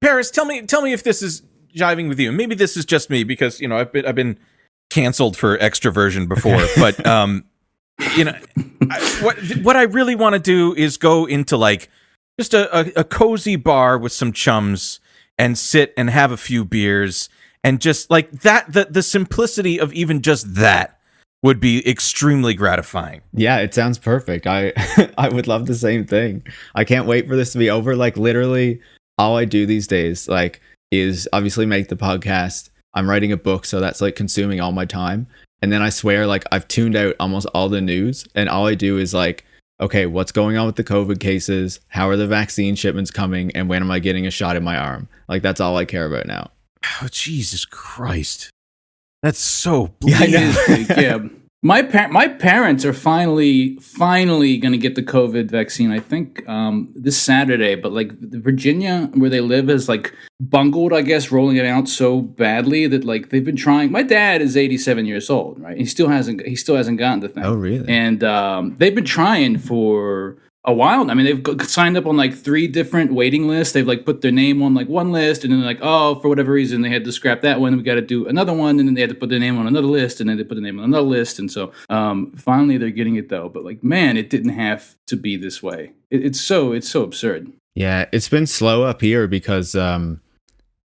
Paris, tell me if this is jiving with you. Maybe this is just me because I've been canceled for extroversion before, but what I really want to do is go into like just a cozy bar with some chums and sit and have a few beers and just like that. The simplicity of even just that would be extremely gratifying. Yeah, it sounds perfect. I would love the same thing. I can't wait for this to be over. Like literally all I do these days like is obviously make the podcast. I'm writing a book, so that's like consuming all my time. And then I swear like I've tuned out almost all the news and all I do is like, okay, what's going on with the COVID cases? How are the vaccine shipments coming? And when am I getting a shot in my arm? Like that's all I care about now. Oh, Jesus Christ. That's so bleak. Yeah. My parents are finally going to get the COVID vaccine. I think this Saturday, but like Virginia, where they live, is like bungled, I guess, rolling it out so badly that like they've been trying. My dad is 87 years old, right? He still hasn't gotten the thing. Oh, really? And they've been trying for a while. I mean, they've signed up on like 3 different waiting lists. They've like put their name on like one list, and then like, oh, for whatever reason, they had to scrap that one. We got to do another one, and then they had to put their name on another list, and then they put the name on another list, and so finally they're getting it though. But like, man, it didn't have to be this way. It's so absurd. Yeah, it's been slow up here because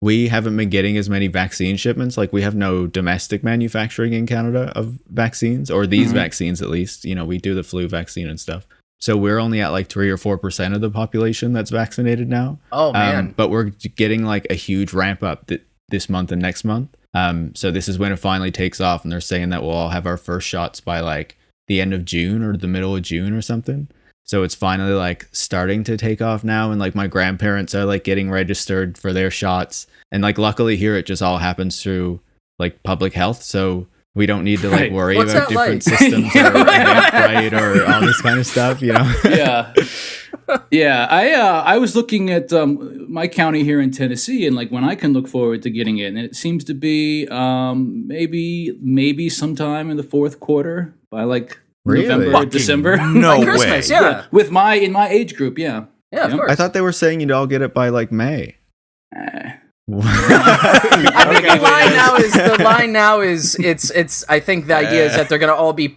we haven't been getting as many vaccine shipments. Like we have no domestic manufacturing in Canada of vaccines, or these vaccines at least. We do the flu vaccine and stuff. So we're only at like 3 or 4% of the population that's vaccinated now. Oh man! But we're getting like a huge ramp up this month and next month. So this is when it finally takes off, and they're saying that we'll all have our first shots by like the end of June or the middle of June or something. So it's finally like starting to take off now, and like my grandparents are like getting registered for their shots, and like luckily here it just all happens through like public health. So we don't need to like worry about different systems or right or all this kind of stuff, Yeah. Yeah. I was looking at my county here in Tennessee, and like when I can look forward to getting it, and it seems to be maybe sometime in the fourth quarter by like November or December. No way. Christmas, yeah. In my age group, yeah. Yeah, of course. I thought they were saying you'd all get it by like May. I think the line now is it's I think the idea is that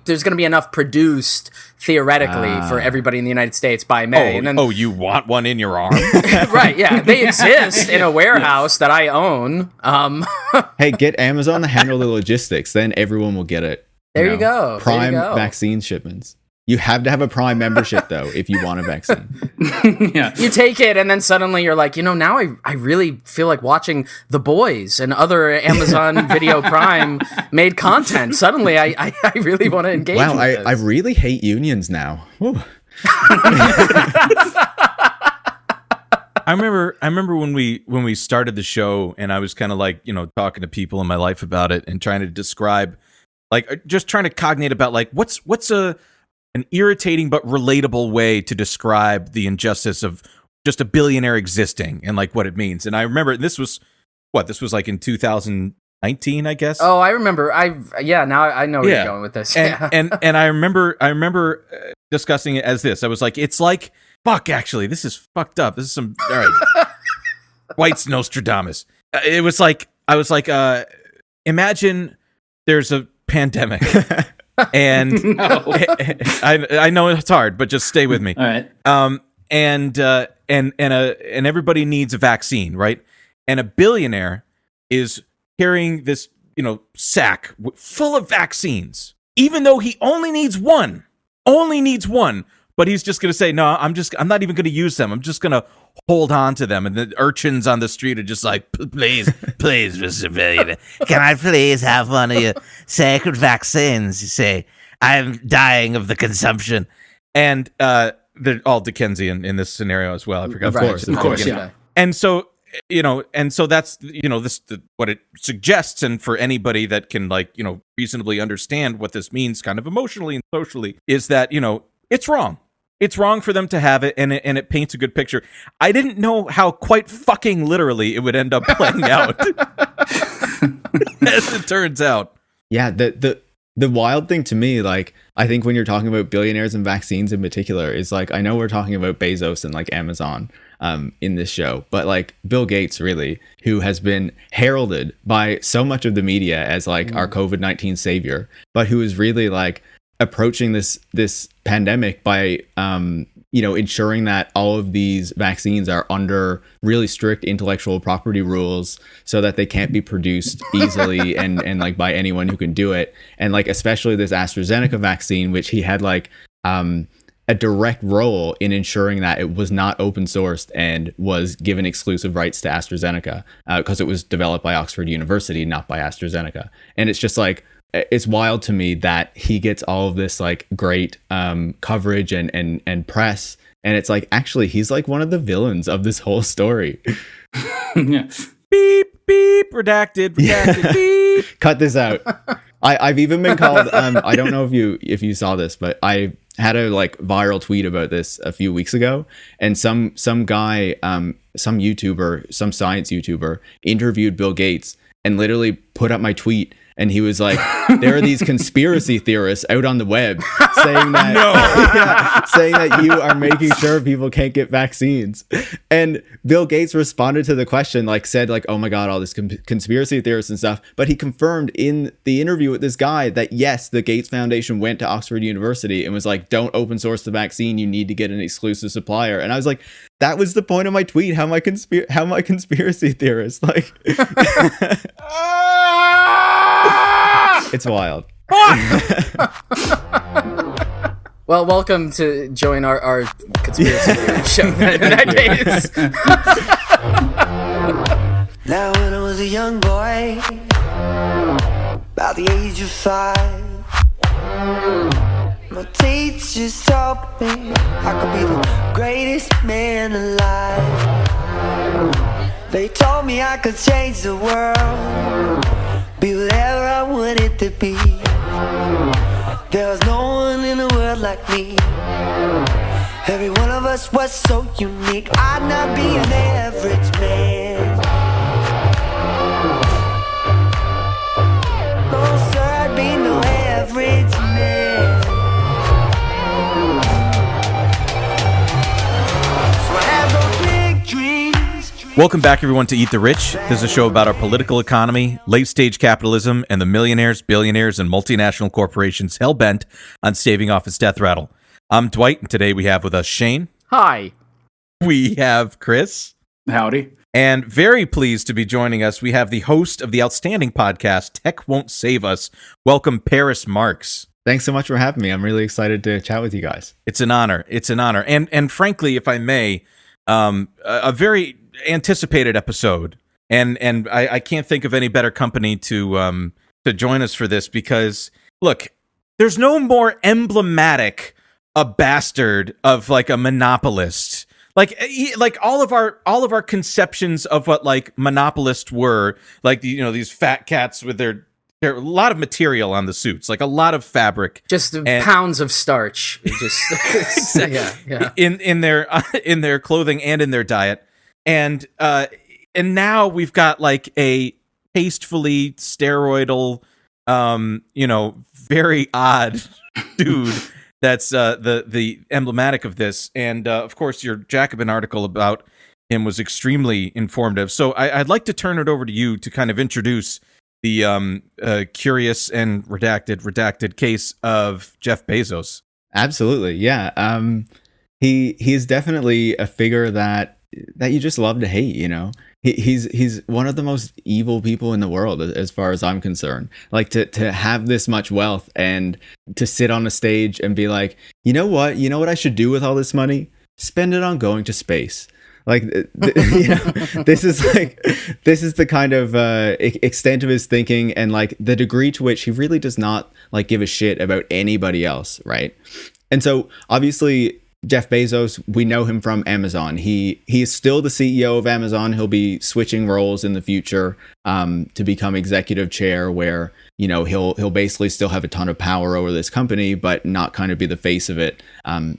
there's gonna be enough produced theoretically for everybody in the United States by May. You want one in your arm? Right, yeah. They exist in a warehouse that I own. Hey, get Amazon to handle the logistics, then everyone will get it. There you go. Prime vaccine shipments. You have to have a Prime membership, though, if you want a vaccine. Yeah. You take it, and then suddenly you're like, now I really feel like watching The Boys and other Amazon Video Prime made content. Suddenly, I really want to engage with this. I really hate unions now. I remember when we started the show, and I was kind of like, talking to people in my life about it and trying to describe, like, just trying to cognate about, like, what's an irritating but relatable way to describe the injustice of just a billionaire existing and like what it means. And I remember this was like in 2019, I guess. Oh, I remember. Now I know where you're going with this. And I remember discussing it as this. I was like, it's like, fuck, actually, this is fucked up. This is some, all right. White's Nostradamus. I was like, imagine there's a pandemic. And I know it's hard, but just stay with me. All right. And everybody needs a vaccine, right? And a billionaire is carrying this, sack full of vaccines, even though he only needs one, but he's just going to say, no, I'm not even going to use them. I'm just going to hold on to them. And the urchins on the street are just like, please, Mr. Billionaire, can I please have one of your sacred vaccines? You say, I'm dying of the consumption. And they're all Dickensian in this scenario as well. I forgot. Of course, yeah. And so, that's, what it suggests. And for anybody that can reasonably understand what this means kind of emotionally and socially is that, it's wrong. It's wrong for them to have it, and it paints a good picture. I didn't know how quite fucking literally it would end up playing out, as it turns out. Yeah, the wild thing to me, like, I think when you're talking about billionaires and vaccines in particular, is like, I know we're talking about Bezos and like Amazon, in this show, but like Bill Gates, really, who has been heralded by so much of the media as like our COVID-19 savior, but who is really like approaching this pandemic by ensuring that all of these vaccines are under really strict intellectual property rules so that they can't be produced easily and like by anyone who can do it. And like especially this AstraZeneca vaccine, which he had like a direct role in ensuring that it was not open sourced and was given exclusive rights to AstraZeneca because it was developed by Oxford University, not by AstraZeneca. And it's just like, it's wild to me that he gets all of this like great coverage and press, and it's like actually he's like one of the villains of this whole story. Yeah. Beep beep, redacted, beep. Cut this out. I've even been called. I don't know if you saw this, but I had a like viral tweet about this a few weeks ago, and some guy, some YouTuber, some science YouTuber interviewed Bill Gates and literally put up my tweet. And he was like, there are these conspiracy theorists out on the web saying that, saying that you are making sure people can't get vaccines. And Bill Gates responded to the question, like said like, oh my God, all this conspiracy theorists and stuff. But he confirmed in the interview with this guy that yes, the Gates Foundation went to Oxford University and was like, don't open source the vaccine. You need to get an exclusive supplier. And I was like, that was the point of my tweet. How am I conspiracy theorist? Like, it's wild. Well, welcome to join our conspiracy theory show in that case. Now when I was a young boy, about the age of 5, my teachers taught me I could be the greatest man alive. They told me I could change the world, be whatever I wanted to be. There was no one in the world like me. Every one of us was so unique. I'd not be an average man. No sir, I'd be no average man. So I had those big dreams. Welcome back, everyone, to Eat the Rich. This is a show about our political economy, late-stage capitalism, and the millionaires, billionaires, and multinational corporations hell-bent on staving off its death rattle. I'm Dwight, and today we have with us Shane. Hi. We have Chris. Howdy. And very pleased to be joining us, we have the host of the outstanding podcast, Tech Won't Save Us. Welcome, Paris Marx. Thanks so much for having me. I'm really excited to chat with you guys. It's an honor. It's an honor. And frankly, if I may, a very anticipated episode, and I can't think of any better company to join us for this, because look, there's no more emblematic a bastard of like a monopolist. Like all of our conceptions of what like monopolists were, like these fat cats with their a lot of material on the suits, like a lot of fabric, just pounds of starch, just yeah. in their clothing and in their diet. And now we've got like a tastefully steroidal, very odd dude that's the emblematic of this. And of course, your Jacobin article about him was extremely informative. So I'd like to turn it over to you to kind of introduce the curious and redacted case of Jeff Bezos. Absolutely, yeah. He's definitely a figure that you just love to hate, He's one of the most evil people in the world, as far as I'm concerned. Like to have this much wealth and to sit on a stage and be like, you know what I should do with all this money? Spend it on going to space. Like, this is the kind of extent of his thinking, and like the degree to which he really does not like give a shit about anybody else, right? And so obviously Jeff Bezos, we know him from Amazon. He is still the CEO of Amazon. He'll be switching roles in the future to become executive chair, where he'll basically still have a ton of power over this company, but not kind of be the face of it.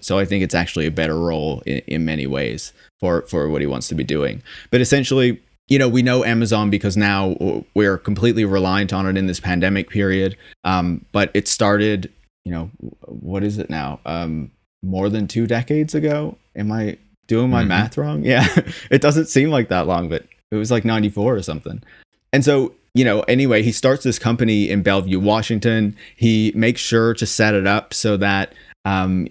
So I think it's actually a better role in many ways for what he wants to be doing. But essentially, we know Amazon because now we're completely reliant on it in this pandemic period. But it started, what is it now? More than 2 decades ago. Am I doing my math wrong? Yeah, it doesn't seem like that long, but it was like 94 or something. And so, anyway, he starts this company in Bellevue, Washington. He makes sure to set it up so that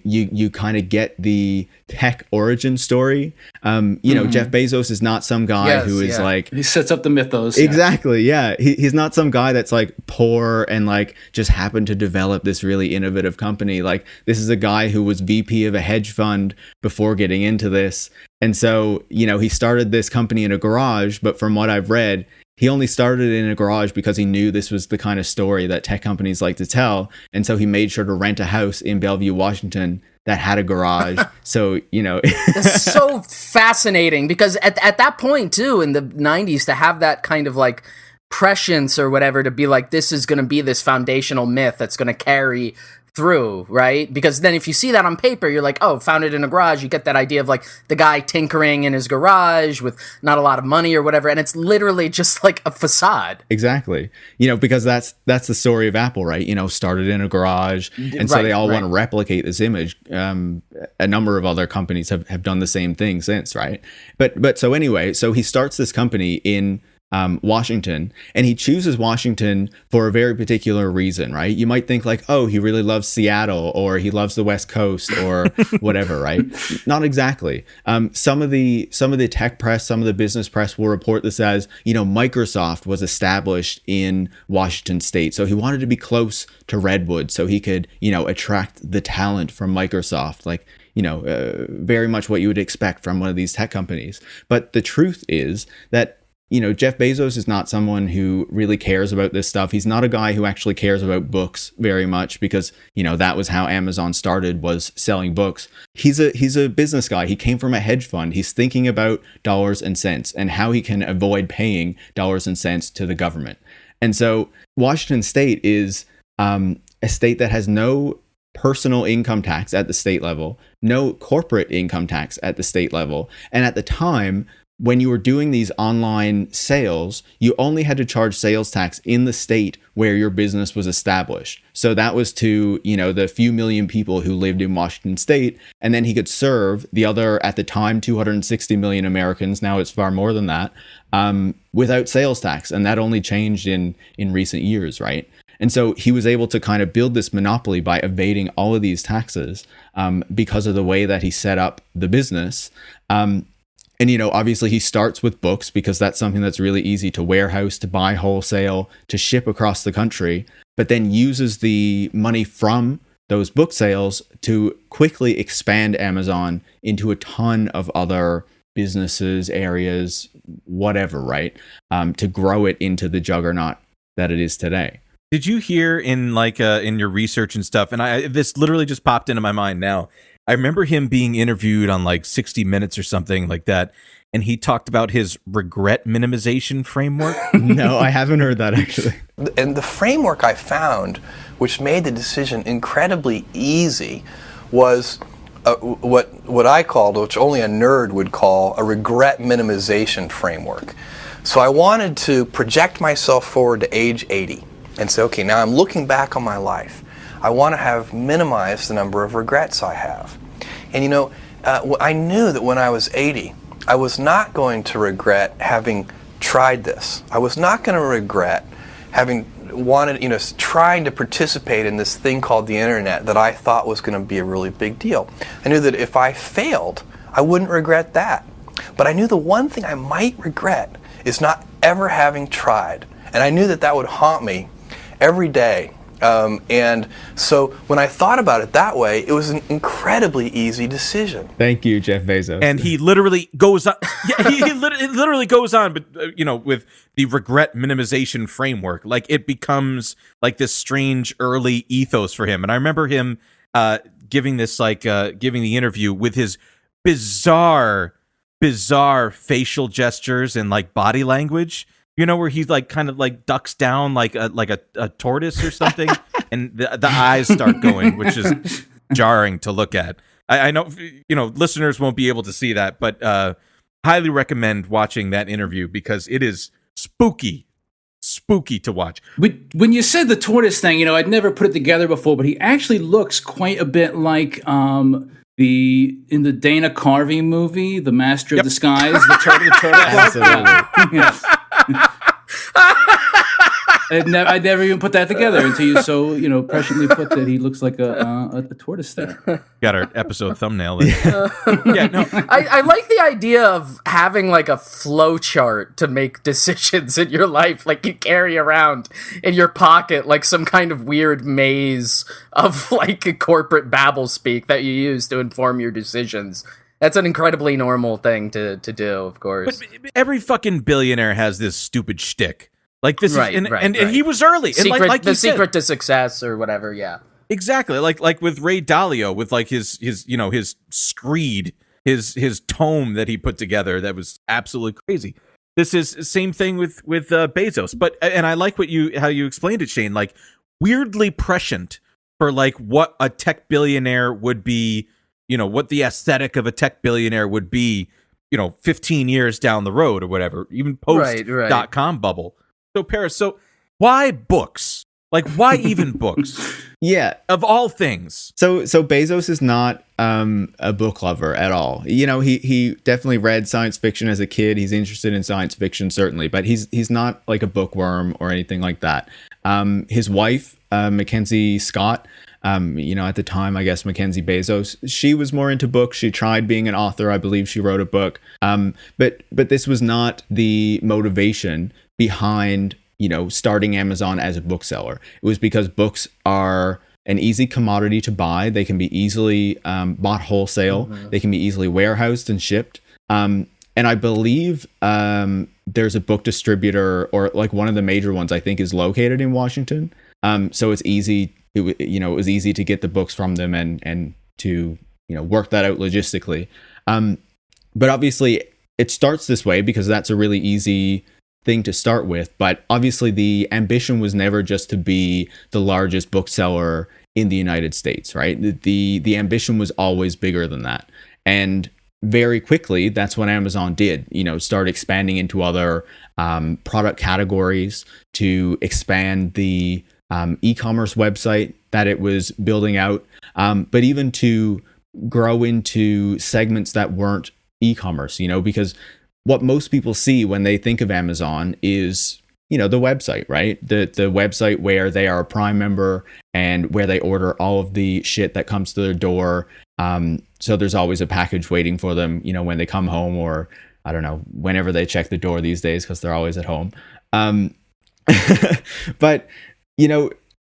you kind of get the tech origin story. Jeff Bezos is not some guy who is like, he sets up the mythos. Exactly. Yeah. He's not some guy that's like poor and like just happened to develop this really innovative company. Like, this is a guy who was VP of a hedge fund before getting into this. And so, he started this company in a garage, but from what I've read, he only started in a garage because he knew this was the kind of story that tech companies like to tell. And so he made sure to rent a house in Bellevue, Washington that had a garage. So, It's so fascinating because at that point, too, in the 90s, to have that kind of like prescience or whatever, to be like, this is going to be this foundational myth that's going to carry through, right? Because then if you see that on paper, you're like, oh, found it in a garage. You get that idea of like the guy tinkering in his garage with not a lot of money or whatever, and it's literally just like a facade. Exactly. Because that's the story of Apple, right? Started in a garage, and so they all want to replicate this image. A number of other companies have done the same thing since, right? But so anyway, so he starts this company in Washington, and he chooses Washington for a very particular reason, right? You might think like, oh, he really loves Seattle, or he loves the West Coast, or whatever, right? Not exactly. Some of the tech press, some of the business press will report this as, Microsoft was established in Washington State, so he wanted to be close to Redwood, so he could, attract the talent from Microsoft, like, very much what you would expect from one of these tech companies. But the truth is that Jeff Bezos is not someone who really cares about this stuff. He's not a guy who actually cares about books very much because, that was how Amazon started, was selling books. He's a business guy. He came from a hedge fund. He's thinking about dollars and cents and how he can avoid paying dollars and cents to the government. And so Washington State is a state that has no personal income tax at the state level, no corporate income tax at the state level. And at the time, when you were doing these online sales, you only had to charge sales tax in the state where your business was established. So that was to, the few million people who lived in Washington State. And then he could serve the other, at the time, 260 million Americans. Now it's far more than that, without sales tax. And that only changed in recent years, right? And so he was able to kind of build this monopoly by evading all of these taxes because of the way that he set up the business. And, obviously he starts with books because that's something that's really easy to warehouse, to buy wholesale, to ship across the country, but then uses the money from those book sales to quickly expand Amazon into a ton of other businesses, areas, whatever, right? To grow it into the juggernaut that it is today. Did you hear in in your research and stuff, and this literally just popped into my mind now, I remember him being interviewed on like 60 Minutes or something like that, and he talked about his regret minimization framework. No, I haven't heard that actually. And the framework I found, which made the decision incredibly easy, was what I called, which only a nerd would call, a regret minimization framework. So I wanted to project myself forward to age 80 and say, okay, now I'm looking back on my life. I want to have minimized the number of regrets I have. And I knew that when I was 80, I was not going to regret having tried this. I was not going to regret having trying to participate in this thing called the internet that I thought was going to be a really big deal. I knew that if I failed, I wouldn't regret that. But I knew the one thing I might regret is not ever having tried. And I knew that would haunt me every day. And so when I thought about it that way, it was an incredibly easy decision. Thank you, Jeff Bezos. And he literally goes on. Yeah, he literally goes on, but with the regret minimization framework, like it becomes like this strange early ethos for him. And I remember him giving the interview with his bizarre facial gestures and like body language. Where he like kind of like ducks down like a tortoise or something, and the eyes start going, which is jarring to look at. I know listeners won't be able to see that, but highly recommend watching that interview because it is spooky to watch. When you said the tortoise thing, I'd never put it together before, but he actually looks quite a bit like in the Dana Carvey movie, The Master of Disguise, the turtle cloak. Yes. I never even put that together until you so presciently put that he looks like a tortoise there. Got our episode thumbnail there. I like the idea of having like a flow chart to make decisions in your life, like you carry around in your pocket, like some kind of weird maze of like a corporate babble speak that you use to inform your decisions. That's an incredibly normal thing to do, of course. But every fucking billionaire has this stupid shtick. Like this, right, and he was early. Secret, and like the said, secret to success or whatever. Yeah, exactly. Like with Ray Dalio, with like his screed, his tome that he put together that was absolutely crazy. This is the same thing with Bezos. But and I like how you explained it, Shane. Like weirdly prescient for like what a tech billionaire would be. What the aesthetic of a tech billionaire would be. 15 years down the road or whatever, even post .com bubble. So Paris, why books? Like why even books? Yeah, of all things. So Bezos is not a book lover at all. He definitely read science fiction as a kid. He's interested in science fiction certainly, but he's not like a bookworm or anything like that. His wife, Mackenzie Scott, at the time, I guess Mackenzie Bezos, she was more into books. She tried being an author. I believe she wrote a book. But this was not the motivation behind, starting Amazon as a bookseller. It was because books are an easy commodity to buy. They can be easily bought wholesale. Mm-hmm. They can be easily warehoused and shipped. And I believe there's a book distributor, or like one of the major ones, I think, is located in Washington. So it's easy. It was easy to get the books from them and to work that out logistically. But obviously, it starts this way because that's a really easy thing to start with. But obviously, the ambition was never just to be the largest bookseller in the United States, right? The ambition was always bigger than that. And very quickly, that's what Amazon did, start expanding into other product categories, to expand the e-commerce website that it was building out, but even to grow into segments that weren't e-commerce, because what most people see when they think of Amazon is, the website, right? The website where they are a Prime member and where they order all of the shit that comes to their door. So there's always a package waiting for them, when they come home, or I don't know, whenever they check the door these days, because they're always at home. But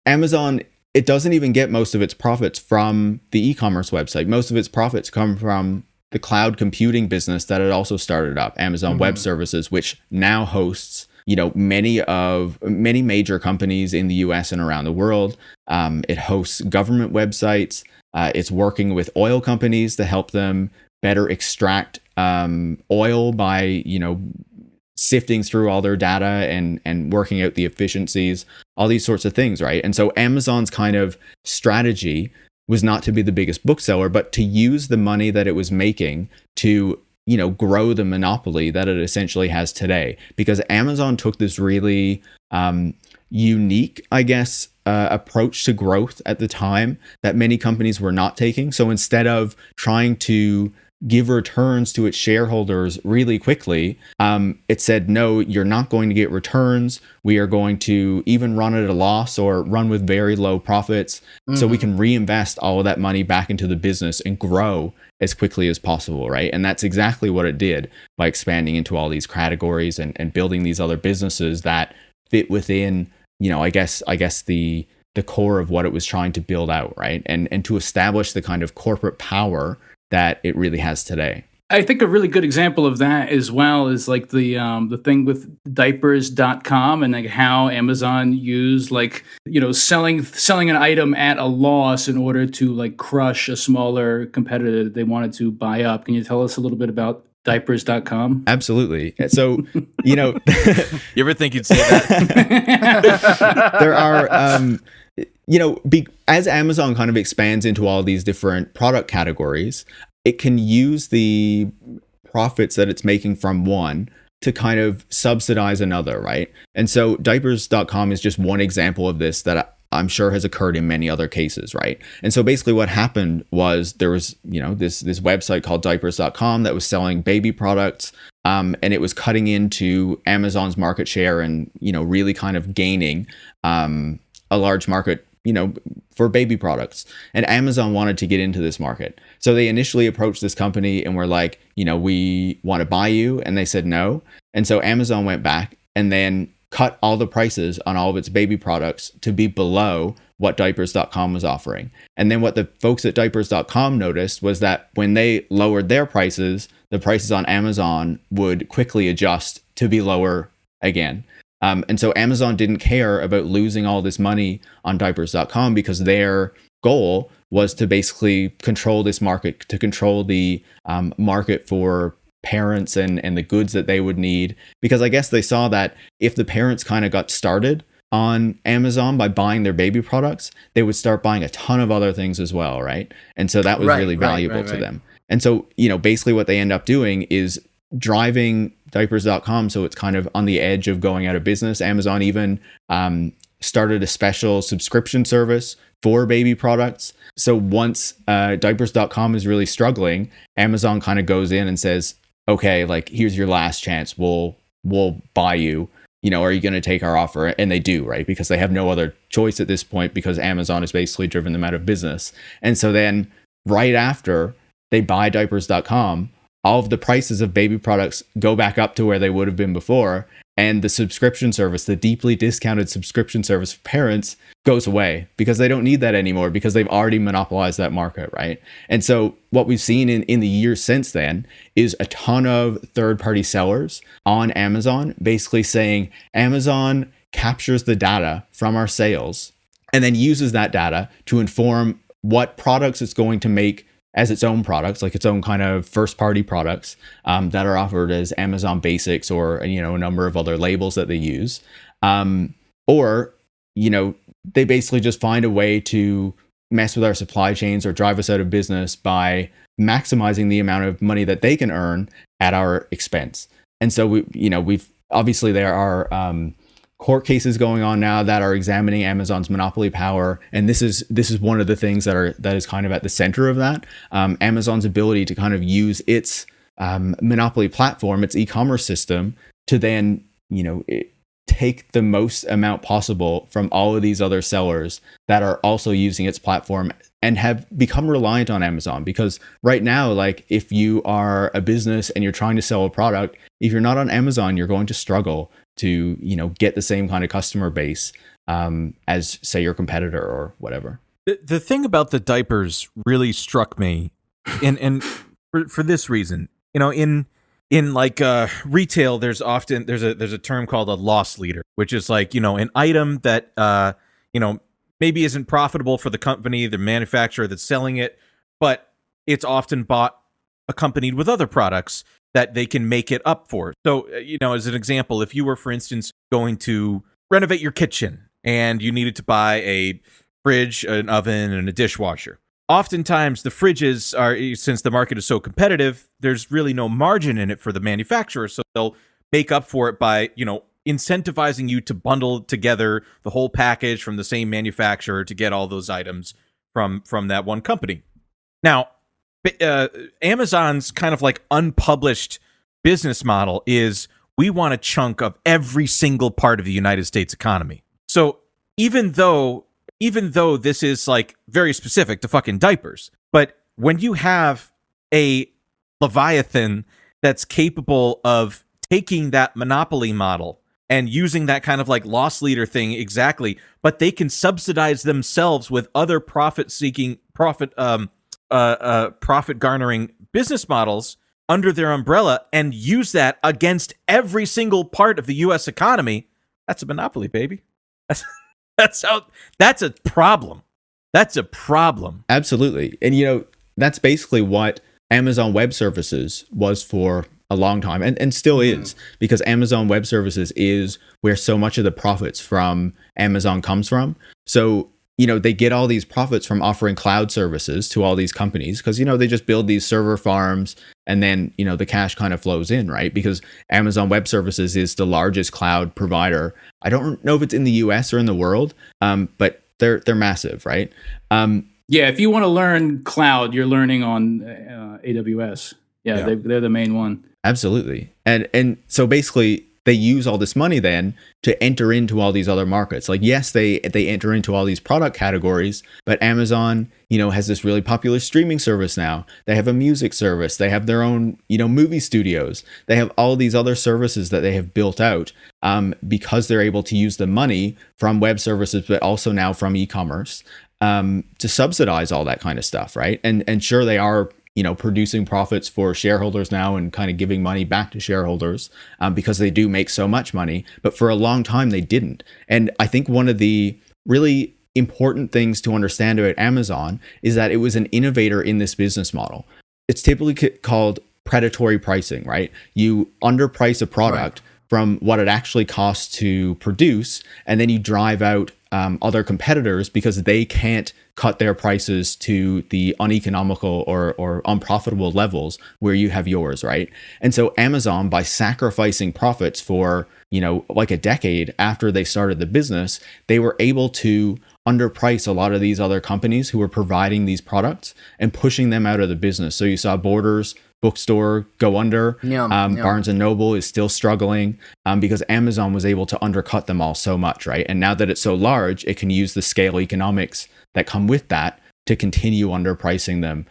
Amazon, it doesn't even get most of its profits from the e-commerce website. Most of its profits come from the cloud computing business that it also started up, Amazon Web Services, which now hosts, many major companies in the US and around the world. It hosts government websites. It's working with oil companies to help them better extract oil by, sifting through all their data and working out the efficiencies, all these sorts of things, right? And so Amazon's kind of strategy was not to be the biggest bookseller, but to use the money that it was making to, grow the monopoly that it essentially has today. Because Amazon took this really unique, I guess, approach to growth at the time that many companies were not taking. So instead of trying to give returns to its shareholders really quickly, it said, no, you're not going to get returns. We are going to even run at a loss or run with very low profits, so we can reinvest all of that money back into the business and grow as quickly as possible, right? And that's exactly what it did by expanding into all these categories and building these other businesses that fit within, I guess the core of what it was trying to build out, right? And to establish the kind of corporate power that it really has today. I think a really good example of that as well is like the thing with diapers.com and like how Amazon used selling an item at a loss in order to like crush a smaller competitor that they wanted to buy up. Can you tell us a little bit about diapers.com? Absolutely. So, you ever think you'd say that? There are as Amazon kind of expands into all these different product categories, it can use the profits that it's making from one to kind of subsidize another, right? And so diapers.com is just one example of this that I'm sure has occurred in many other cases, right? And so basically what happened was there was, this website called diapers.com that was selling baby products, and it was cutting into Amazon's market share and, really kind of gaining a large market, for baby products. And Amazon wanted to get into this market. So they initially approached this company and were like, we want to buy you. And they said no. And so Amazon went back and then cut all the prices on all of its baby products to be below what diapers.com was offering. And then what the folks at diapers.com noticed was that when they lowered their prices, the prices on Amazon would quickly adjust to be lower again. And so Amazon didn't care about losing all this money on diapers.com because their goal was to basically control this market, to control the market for parents and the goods that they would need. Because I guess they saw that if the parents kind of got started on Amazon by buying their baby products, they would start buying a ton of other things as well, right? And so that was really valuable to them. And so, basically what they end up doing is driving diapers.com so it's kind of on the edge of going out of business. Amazon even started a special subscription service for baby products. So once diapers.com is really struggling, Amazon kind of goes in and says, okay, like, here's your last chance. We'll buy you. Are you going to take our offer? And they do, right? Because they have no other choice at this point because Amazon has basically driven them out of business. And so then right after they buy diapers.com, all of the prices of baby products go back up to where they would have been before. And the subscription service, the deeply discounted subscription service for parents, goes away because they don't need that anymore because they've already monopolized that market, right? And so what we've seen in the years since then is a ton of third-party sellers on Amazon basically saying Amazon captures the data from our sales and then uses that data to inform what products it's going to make as its own products, like its own kind of first-party products that are offered as Amazon Basics or a number of other labels that they use, or they basically just find a way to mess with our supply chains or drive us out of business by maximizing the amount of money that they can earn at our expense. And so we've obviously there are court cases going on now that are examining Amazon's monopoly power, and this is one of the things that is kind of at the center of that. Amazon's ability to kind of use its monopoly platform, its e-commerce system, to then take the most amount possible from all of these other sellers that are also using its platform and have become reliant on Amazon. Because right now, like, if you are a business and you're trying to sell a product, if you're not on Amazon, you're going to struggle to get the same kind of customer base as, say, your competitor or whatever. The thing about the diapers really struck me, and for this reason, in like retail, there's a term called a loss leader, which is like an item that maybe isn't profitable for the company, the manufacturer that's selling it, but it's often bought accompanied with other products that they can make it up for. So, as an example, if you were, for instance, going to renovate your kitchen and you needed to buy a fridge, an oven, and a dishwasher, oftentimes the fridges are, since the market is so competitive, there's really no margin in it for the manufacturer. So they'll make up for it by, incentivizing you to bundle together the whole package from the same manufacturer to get all those items from that one company. Now, Amazon's kind of like unpublished business model is we want a chunk of every single part of the United States economy. So even though this is like very specific to fucking diapers, but when you have a Leviathan that's capable of taking that monopoly model and using that kind of like loss leader thing exactly, but they can subsidize themselves with other profit garnering business models under their umbrella and use that against every single part of the U.S. economy, that's a monopoly, baby. That's a problem. That's a problem. Absolutely. And that's basically what Amazon Web Services was for a long time and still is, because Amazon Web Services is where so much of the profits from Amazon comes from. So they get all these profits from offering cloud services to all these companies because, they just build these server farms and then, the cash kind of flows in, right? Because Amazon Web Services is the largest cloud provider. I don't know if it's in the US or in the world, but They're massive, right? Yeah, if you want to learn cloud, you're learning on AWS. Yeah, Yeah. they're the main one. Absolutely. And so basically they use all this money then to enter into all these other markets. Like, yes, they enter into all these product categories, but Amazon, has this really popular streaming service now. They have a music service. They have their own, movie studios. They have all these other services that they have built out because they're able to use the money from web services, but also now from e-commerce to subsidize all that kind of stuff, right? And sure, they are producing profits for shareholders now and kind of giving money back to shareholders because they do make so much money. But for a long time, they didn't. And I think one of the really important things to understand about Amazon is that it was an innovator in this business model. It's typically called predatory pricing, right? You underprice a product from what it actually costs to produce, and then you drive out other competitors because they can't cut their prices to the uneconomical or unprofitable levels where you have yours, right? And so Amazon, by sacrificing profits for, like a decade after they started the business, they were able to underprice a lot of these other companies who were providing these products and pushing them out of the business. So you saw Borders bookstore go under. Barnes and Noble is still struggling because Amazon was able to undercut them all so much, right? And now that it's so large, it can use the scale economics that come with that to continue underpricing them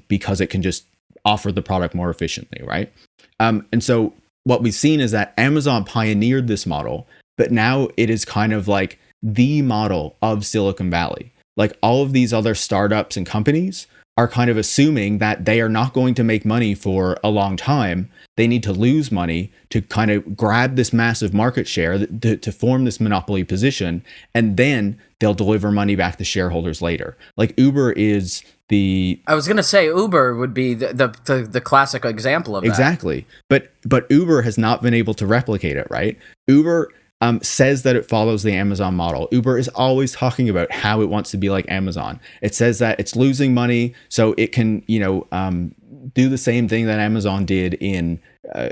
because it can just offer the product more efficiently, right? And so what we've seen is that Amazon pioneered this model, but now it is kind of like the model of Silicon Valley. Like all of these other startups and companies are kind of assuming that they are not going to make money for a long time. They need to lose money to kind of grab this massive market share to form this monopoly position, and then they'll deliver money back to shareholders later. Like Uber is the... I was going to say Uber would be the classic example of that. Exactly. But Uber has not been able to replicate it, right? Uber says that it follows the Amazon model. Uber is always talking about how it wants to be like Amazon. It says that it's losing money, so it can, do the same thing that Amazon did in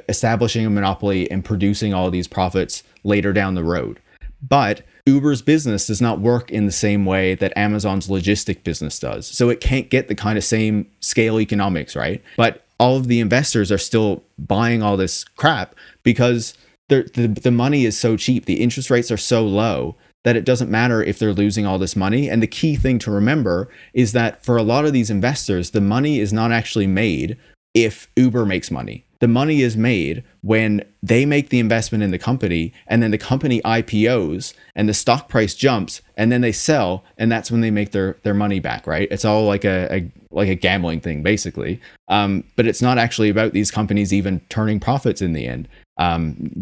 establishing a monopoly and producing all these profits later down the road. But Uber's business does not work in the same way that Amazon's logistic business does. So it can't get the kind of same scale economics, right? But all of the investors are still buying all this crap because the money is so cheap. The interest rates are so low that it doesn't matter if they're losing all this money. And the key thing to remember is that for a lot of these investors, the money is not actually made if Uber makes money. The money is made when they make the investment in the company, and then the company IPOs and the stock price jumps, and then they sell, and that's when they make their money back, right? It's all like a gambling thing, basically. But it's not actually about these companies even turning profits in the end,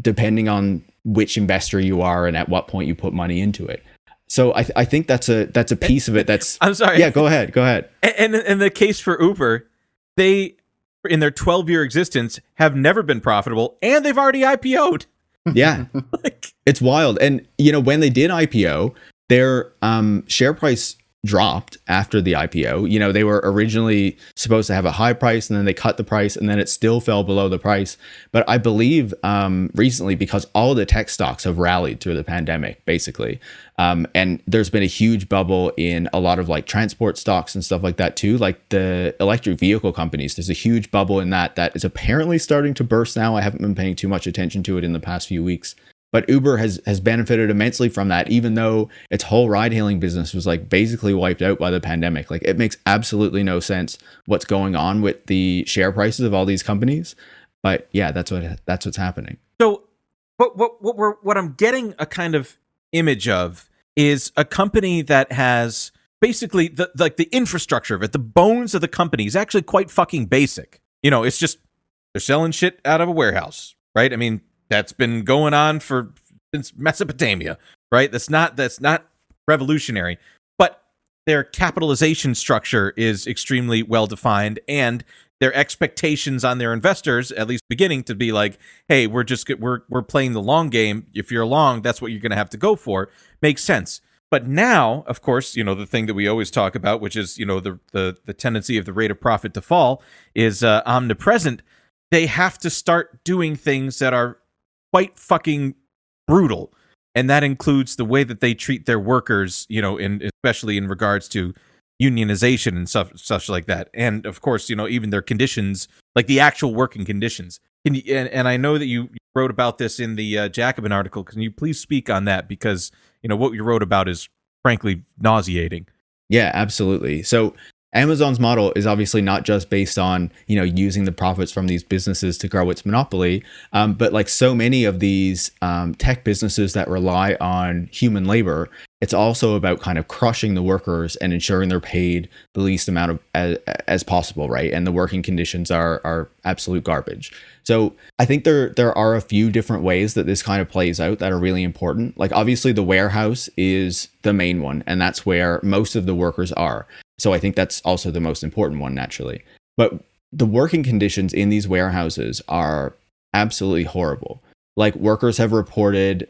depending on which investor you are and at what point you put money into it. So I think that's a piece of it. That's I'm sorry. Yeah, go ahead. And in the case for Uber, they, in their 12-year existence, have never been profitable, and they've already IPO'd. Yeah, it's wild. And when they did IPO, their share price dropped after the IPO. They were originally supposed to have a high price, and then they cut the price, and then it still fell below the price. But I believe recently, because all the tech stocks have rallied through the pandemic, basically, and there's been a huge bubble in a lot of like transport stocks and stuff like that too, like the electric vehicle companies. There's a huge bubble in that is apparently starting to burst now. I haven't been paying too much attention to it in the past few weeks. But Uber has benefited immensely from that, even though its whole ride-hailing business was like basically wiped out by the pandemic. Like it makes absolutely no sense what's going on with the share prices of all these companies. But yeah, that's what's happening. So, what I'm getting a kind of image of is a company that has basically the infrastructure of it, the bones of the company is actually quite fucking basic. It's just they're selling shit out of a warehouse, right? I mean, that's been going on since Mesopotamia, right? That's not revolutionary, but their capitalization structure is extremely well defined, and their expectations on their investors, at least beginning to be like, hey, we're playing the long game. If you're long, that's what you're going to have to go for. Makes sense. But now, of course, the thing that we always talk about, which is, the tendency of the rate of profit to fall is omnipresent. They have to start doing things that are quite fucking brutal. and that includes the way that they treat their workers, especially in regards to unionization and such like that. And of course, even their conditions, like the actual working conditions. And I know that you wrote about this in the Jacobin article. Can you please speak on that? Because, what you wrote about is frankly nauseating. Yeah, absolutely. So Amazon's model is obviously not just based on, using the profits from these businesses to grow its monopoly, but like so many of these tech businesses that rely on human labor, it's also about kind of crushing the workers and ensuring they're paid the least amount of as possible, right? And the working conditions are absolute garbage. So I think there are a few different ways that this kind of plays out that are really important. Like obviously the warehouse is the main one, and that's where most of the workers are. So I think that's also the most important one, naturally. But the working conditions in these warehouses are absolutely horrible. Like workers have reported,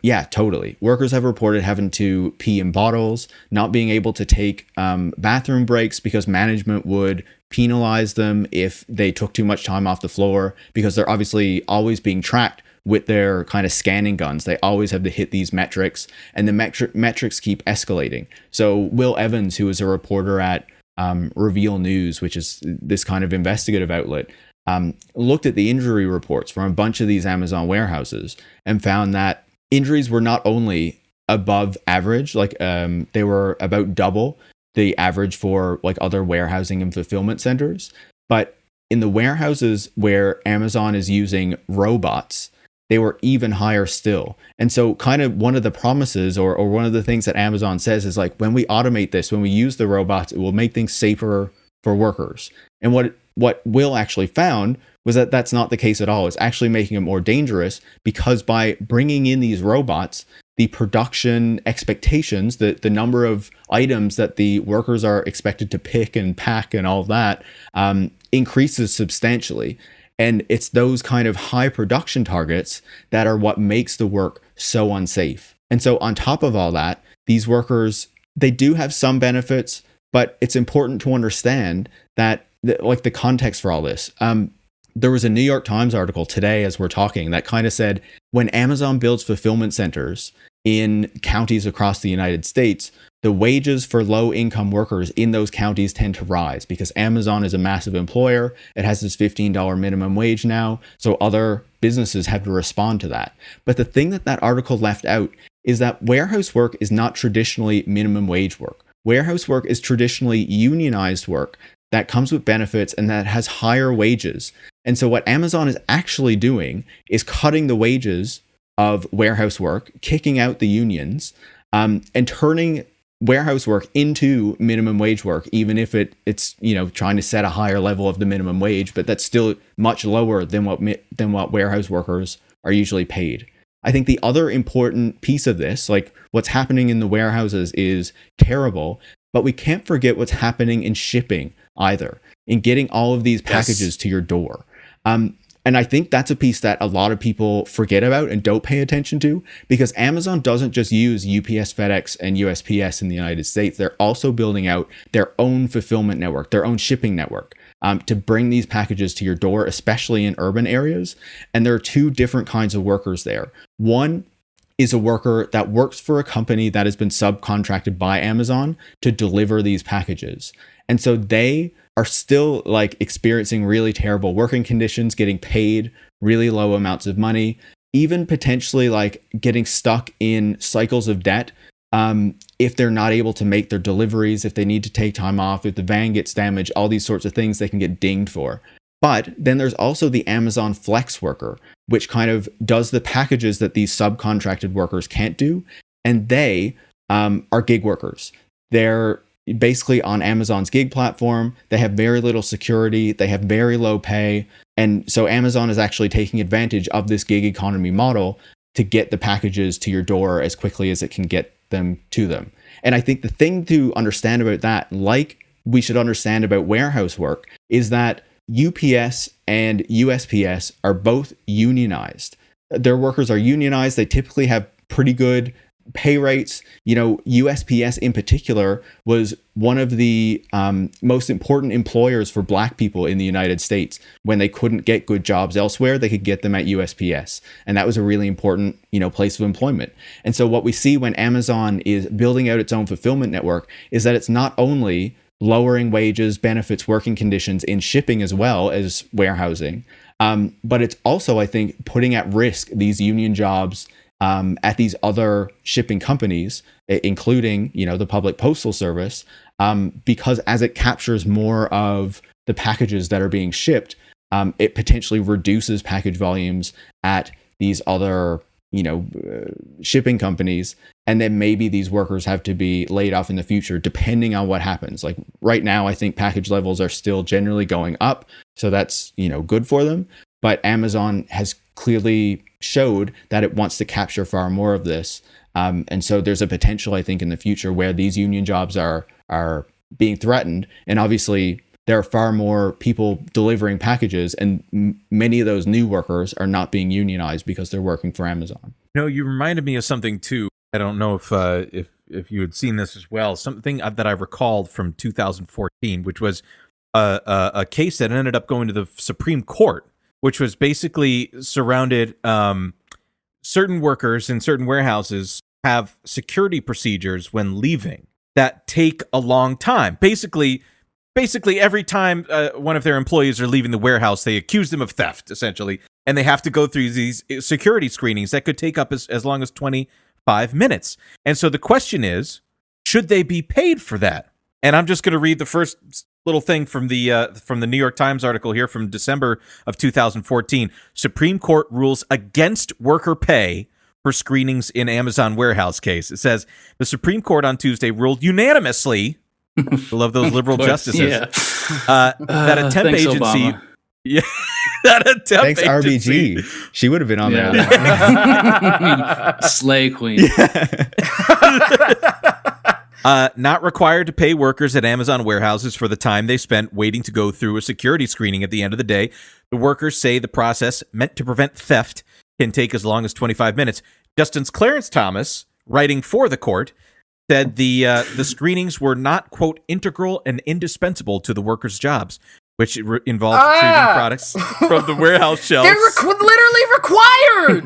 yeah, totally. Workers have reported having to pee in bottles, not being able to take bathroom breaks because management would penalize them if they took too much time off the floor, because they're obviously always being tracked with their kind of scanning guns. They always have to hit these metrics, and the metrics keep escalating. So Will Evans, who is a reporter at Reveal News, which is this kind of investigative outlet, looked at the injury reports from a bunch of these Amazon warehouses and found that injuries were not only above average, like they were about double the average for like other warehousing and fulfillment centers, but in the warehouses where Amazon is using robots, they were even higher still. And so kind of one of the promises or one of the things that Amazon says is like, when we automate this, when we use the robots, it will make things safer for workers. And what Will actually found was that that's not the case at all. It's actually making it more dangerous, because by bringing in these robots, the production expectations, the number of items that the workers are expected to pick and pack and all of that increases substantially. And it's those kind of high production targets that are what makes the work so unsafe. And so on top of all that, these workers, they do have some benefits, but it's important to understand that like the context for all this. There was a New York Times article today as we're talking that kind of said, when Amazon builds fulfillment centers in counties across the United States, the wages for low-income workers in those counties tend to rise because Amazon is a massive employer. It has this $15 minimum wage now, so other businesses have to respond to that. But the thing that article left out is that warehouse work is not traditionally minimum wage work. Warehouse work is traditionally unionized work that comes with benefits and that has higher wages. And so what Amazon is actually doing is cutting the wages of warehouse work, kicking out the unions, and turning warehouse work into minimum wage work, even if it's trying to set a higher level of the minimum wage, but that's still much lower than what warehouse workers are usually paid. I think the other important piece of this, like what's happening in the warehouses, is terrible, but we can't forget what's happening in shipping either, in getting all of these packages to your door. And I think that's a piece that a lot of people forget about and don't pay attention to, because Amazon doesn't just use UPS, FedEx, and USPS in the United States. They're also building out their own fulfillment network, their own shipping network, to bring these packages to your door, especially in urban areas. And there are two different kinds of workers there. One is a worker that works for a company that has been subcontracted by Amazon to deliver these packages. And so they are still like experiencing really terrible working conditions, getting paid really low amounts of money, even potentially like getting stuck in cycles of debt. If they're not able to make their deliveries, if they need to take time off, if the van gets damaged, all these sorts of things they can get dinged for. But then there's also the Amazon Flex worker, which kind of does the packages that these subcontracted workers can't do. And they are gig workers. They're basically on Amazon's gig platform. They have very little security. They have very low pay. And so Amazon is actually taking advantage of this gig economy model to get the packages to your door as quickly as it can get them to them. And I think the thing to understand about that, like we should understand about warehouse work, is that UPS and USPS are both unionized. Their workers are unionized. They typically have pretty good pay rates, USPS in particular was one of the most important employers for Black people in the United States. When they couldn't get good jobs elsewhere, they could get them at USPS. And that was a really important, place of employment. And so what we see when Amazon is building out its own fulfillment network is that it's not only lowering wages, benefits, working conditions in shipping as well as warehousing, but it's also, I think, putting at risk these union jobs at these other shipping companies, including, the public postal service, because as it captures more of the packages that are being shipped, it potentially reduces package volumes at these other, shipping companies. And then maybe these workers have to be laid off in the future, depending on what happens. Like right now, I think package levels are still generally going up. So that's, good for them. But Amazon has clearly showed that it wants to capture far more of this. And so there's a potential, I think, in the future where these union jobs are being threatened. And obviously, there are far more people delivering packages, and many of those new workers are not being unionized because they're working for Amazon. You reminded me of something too. I don't know if you had seen this as well. Something that I recalled from 2014, which was a case that ended up going to the Supreme Court, which was basically surrounded. Certain workers in certain warehouses have security procedures when leaving that take a long time. Basically, every time one of their employees are leaving the warehouse, they accuse them of theft, essentially, and they have to go through these security screenings that could take up as long as 25 minutes. And so the question is, should they be paid for that? And I'm just going to read the first little thing from the New York Times article here from December of 2014. Supreme Court rules against worker pay for screenings in Amazon warehouse case. It says the Supreme Court on Tuesday ruled unanimously. I love those liberal justices. Yeah. That a temp thanks, agency. Obama. Yeah. That a temp Thanks, agency. RBG. She would have been on there. Slay queen. Not required to pay workers at Amazon warehouses for the time they spent waiting to go through a security screening at the end of the day. The workers say the process, meant to prevent theft, can take as long as 25 minutes. Justice Clarence Thomas, writing for the court, said the screenings were not, quote, integral and indispensable to the workers' jobs, which involved retrieving products from the warehouse shelves. They're literally required.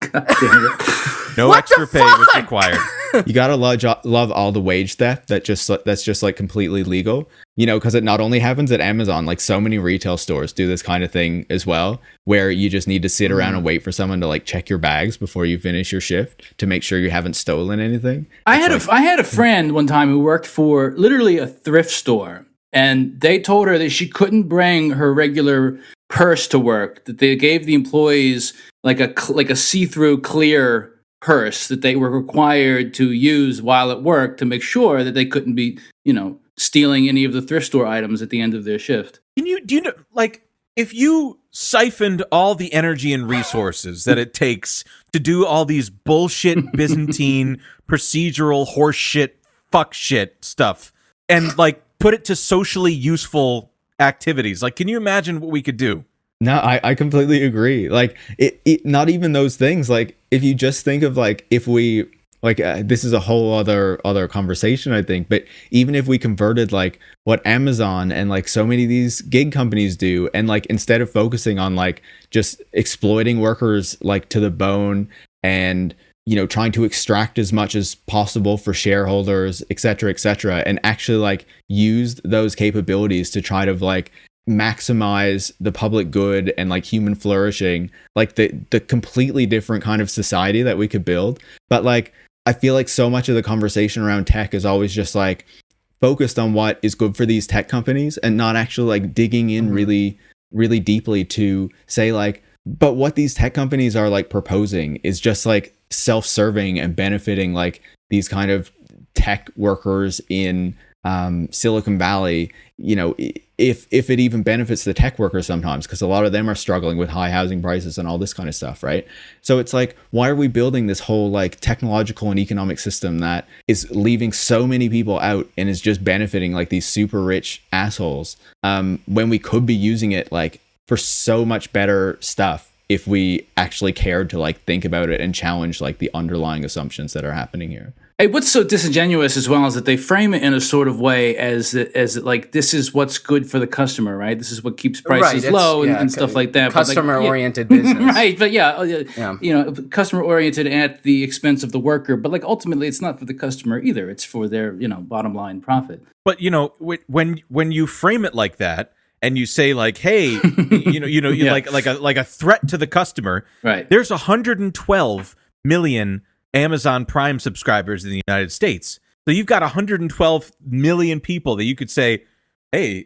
God damn it. No What extra the pay was fuck? required. You gotta love all the wage theft that's just like completely legal, because it not only happens at Amazon, like so many retail stores do this kind of thing as well, where you just need to sit around and wait for someone to like check your bags before you finish your shift to make sure you haven't stolen anything. I had a friend one time who worked for literally a thrift store, and they told her that she couldn't bring her regular purse to work, that they gave the employees like a see-through clear purse that they were required to use while at work to make sure that they couldn't be, stealing any of the thrift store items at the end of their shift. Do you know, like, if you siphoned all the energy and resources that it takes to do all these bullshit Byzantine procedural horseshit fuck shit stuff and like put it to socially useful activities, like, can you imagine what we could do? No, I completely agree. Like it not even those things. Like if you just think of like, if we like, this is a whole other conversation, I think, but even if we converted like what Amazon and like so many of these gig companies do, and like, instead of focusing on like just exploiting workers like to the bone and, trying to extract as much as possible for shareholders, et cetera, and actually like used those capabilities to try to like maximize the public good and like human flourishing, like the completely different kind of society that we could build. But like, I feel like so much of the conversation around tech is always just like focused on what is good for these tech companies and not actually like digging in really, really deeply to say like, but what these tech companies are like proposing is just like self-serving and benefiting like these kind of tech workers in Silicon Valley, if it even benefits the tech workers sometimes, because a lot of them are struggling with high housing prices and all this kind of stuff, right? So it's like, why are we building this whole like technological and economic system that is leaving so many people out and is just benefiting like these super rich assholes, when we could be using it like for so much better stuff if we actually cared to like think about it and challenge like the underlying assumptions that are happening here. Hey, what's so disingenuous as well is that they frame it in a sort of way as like this is what's good for the customer, right? This is what keeps prices low and stuff like that. Customer-oriented business, right? But customer-oriented at the expense of the worker. But like ultimately, it's not for the customer either. It's for their bottom line profit. But when you frame it like that, and you say like, hey, like a threat to the customer, right? There's 112 million Amazon Prime subscribers in the United States. So you've got 112 million people that you could say, hey,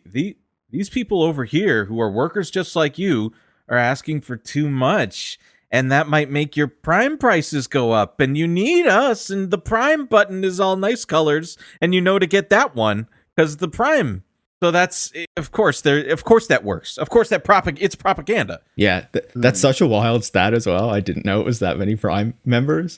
these people over here who are workers just like you are asking for too much. And that might make your Prime prices go up. And you need us. And the Prime button is all nice colors. And to get that one because the Prime. So that's, of course that works. Of course it's propaganda. Yeah, that's such a wild stat as well. I didn't know it was that many Prime members.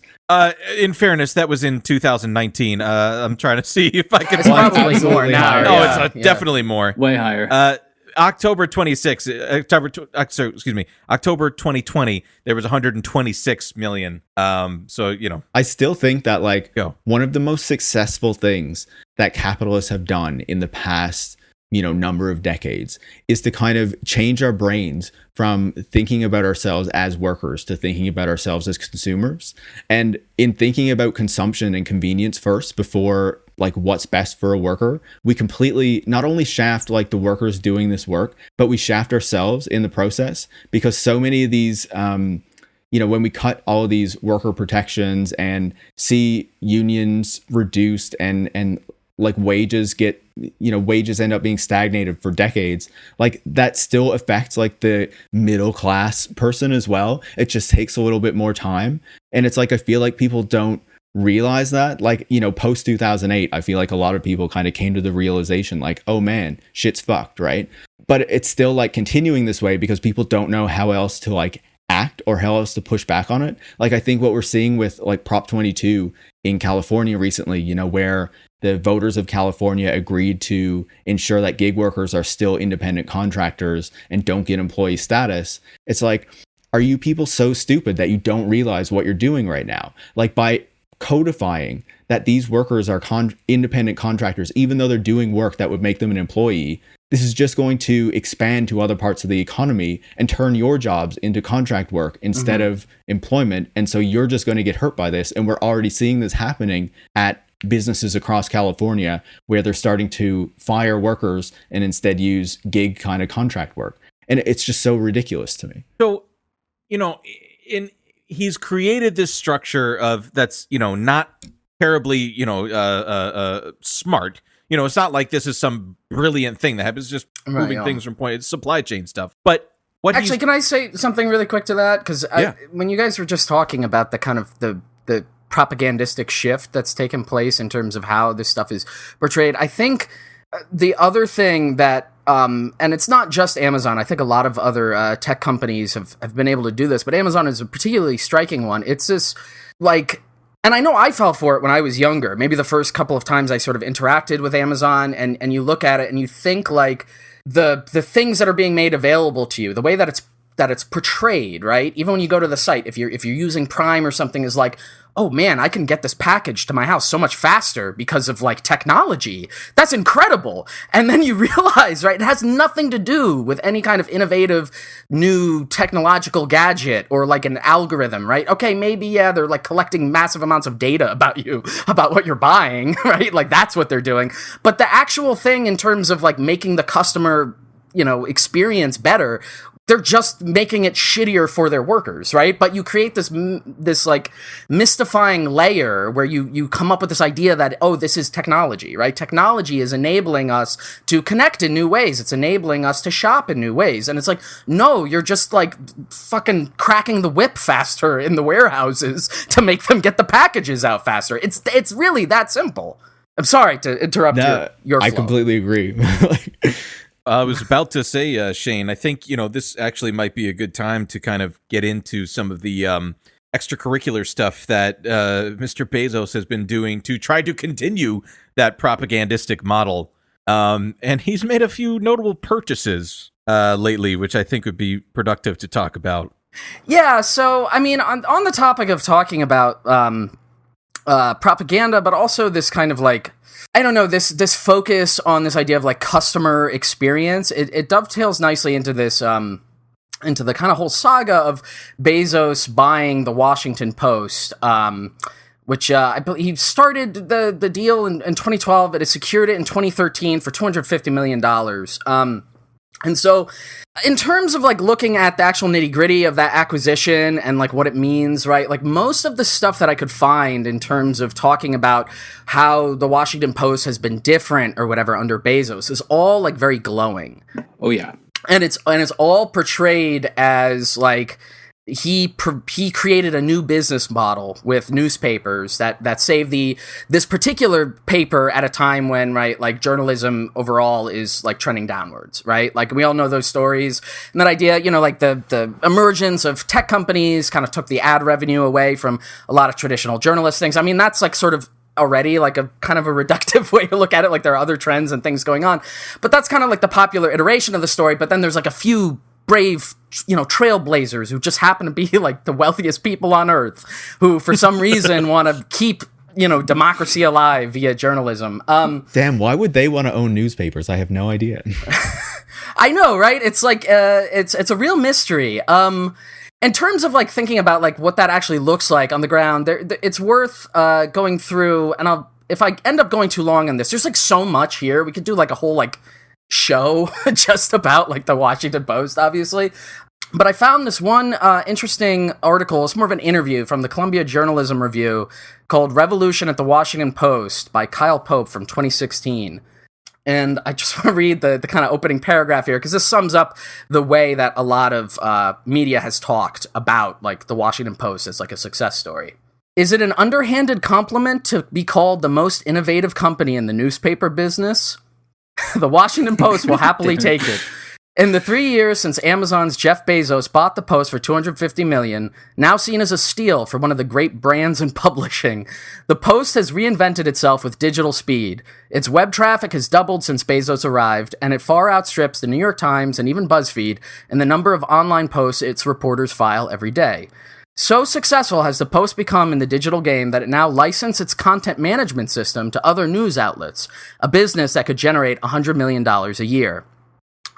In fairness, that was in 2019. I'm trying to see if I can. It's probably more now. Oh, it's definitely more. Way higher. October 2020, there was 126 million. I still think that one of the most successful things that capitalists have done in the past number of decades is to kind of change our brains from thinking about ourselves as workers to thinking about ourselves as consumers. And in thinking about consumption and convenience first before like what's best for a worker, we completely not only shaft like the workers doing this work, but we shaft ourselves in the process, because so many of these when we cut all of these worker protections and see unions reduced and like wages end up being stagnated for decades, like that still affects like the middle class person as well. It just takes a little bit more time. And it's like, I feel like people don't realize that, like, post 2008, I feel like a lot of people kind of came to the realization like, oh man, shit's fucked, right? But it's still like continuing this way because people don't know how else to like act or how else to push back on it. Like, I think what we're seeing with like Prop 22 in California recently, where the voters of California agreed to ensure that gig workers are still independent contractors and don't get employee status. It's like, are you people so stupid that you don't realize what you're doing right now? Like, by codifying that these workers are independent contractors, even though they're doing work that would make them an employee, this is just going to expand to other parts of the economy and turn your jobs into contract work instead of employment. And so you're just going to get hurt by this. And we're already seeing this happening at businesses across California, where they're starting to fire workers and instead use gig kind of contract work. And it's just so ridiculous to me. So, he's created this structure of that's, not terribly, smart. It's not like this is some brilliant thing that happens, just moving things from point. It's supply chain stuff. But actually, can I say something really quick to that? Because when you guys were just talking about the kind of the propagandistic shift that's taken place in terms of how this stuff is portrayed, I think the other thing that, and it's not just Amazon, I think a lot of other tech companies have been able to do this, but Amazon is a particularly striking one. It's this, like, and I know I fell for it when I was younger. Maybe the first couple of times I sort of interacted with Amazon, and you look at it and you think like the things that are being made available to you, the way that it's portrayed, right? Even when you go to the site, if you're using Prime or something, is like, oh man, I can get this package to my house so much faster because of like technology. That's incredible. And then you realize, right, it has nothing to do with any kind of innovative new technological gadget or like an algorithm, right? Okay, maybe, they're like collecting massive amounts of data about you, about what you're buying, right? Like that's what they're doing. But the actual thing in terms of like making the customer, experience better, they're just making it shittier for their workers, right? But you create this like mystifying layer where you come up with this idea that, oh, this is technology, right? Technology is enabling us to connect in new ways. It's enabling us to shop in new ways. And it's like, no, you're just like fucking cracking the whip faster in the warehouses to make them get the packages out faster. It's really that simple. I'm sorry to interrupt your flow. I completely agree. I was about to say, Shane, I think, this actually might be a good time to kind of get into some of the extracurricular stuff that Mr. Bezos has been doing to try to continue that propagandistic model. And he's made a few notable purchases lately, which I think would be productive to talk about. Yeah, so I mean, on the topic of talking about propaganda, but also this kind of like, I don't know, this focus on this idea of like customer experience, it dovetails nicely into this into the kind of whole saga of Bezos buying the Washington Post, which I believe he started the deal in 2012, but it secured it in 2013 for $250 million. And so, in terms of like looking at the actual nitty gritty of that acquisition and like what it means, right? Like most of the stuff that I could find in terms of talking about how the Washington Post has been different or whatever under Bezos is all like very glowing. Oh yeah. And it's all portrayed as like he created a new business model with newspapers that save this particular paper at a time when, right, like journalism overall is like trending downwards, right? Like we all know those stories and that idea, you know, like the emergence of tech companies kind of took the ad revenue away from a lot of traditional journalist things. I mean, that's like sort of already like a kind of a reductive way to look at it. Like there are other trends and things going on, but that's kind of like the popular iteration of the story. But then there's like a few brave, you know, trailblazers who just happen to be like the wealthiest people on earth who for some reason want to keep, you know, democracy alive via journalism. Damn, why would they want to own newspapers? I have no idea. I know, right? It's like it's a real mystery. In terms of like thinking about like what that actually looks like on the ground, it's worth going through. And if I end up going too long on this, there's like so much here. We could do like a whole like show just about like the Washington Post, obviously. But I found this one interesting article. It's more of an interview from the Columbia Journalism Review called "Revolution at the Washington Post" by Kyle Pope from 2016. And I just want to read the kind of opening paragraph here, because this sums up the way that a lot of media has talked about like the Washington Post as like a success story. Is it an underhanded compliment to be called the most innovative company in the newspaper business? The Washington Post will happily take it. In the 3 years since Amazon's Jeff Bezos bought the Post for $250 million, now seen as a steal for one of the great brands in publishing, the Post has reinvented itself with digital speed. Its web traffic has doubled since Bezos arrived, and it far outstrips the New York Times and even BuzzFeed in the number of online posts its reporters file every day. So successful has the Post become in the digital game that it now licenses its content management system to other news outlets, a business that could generate $100 million a year.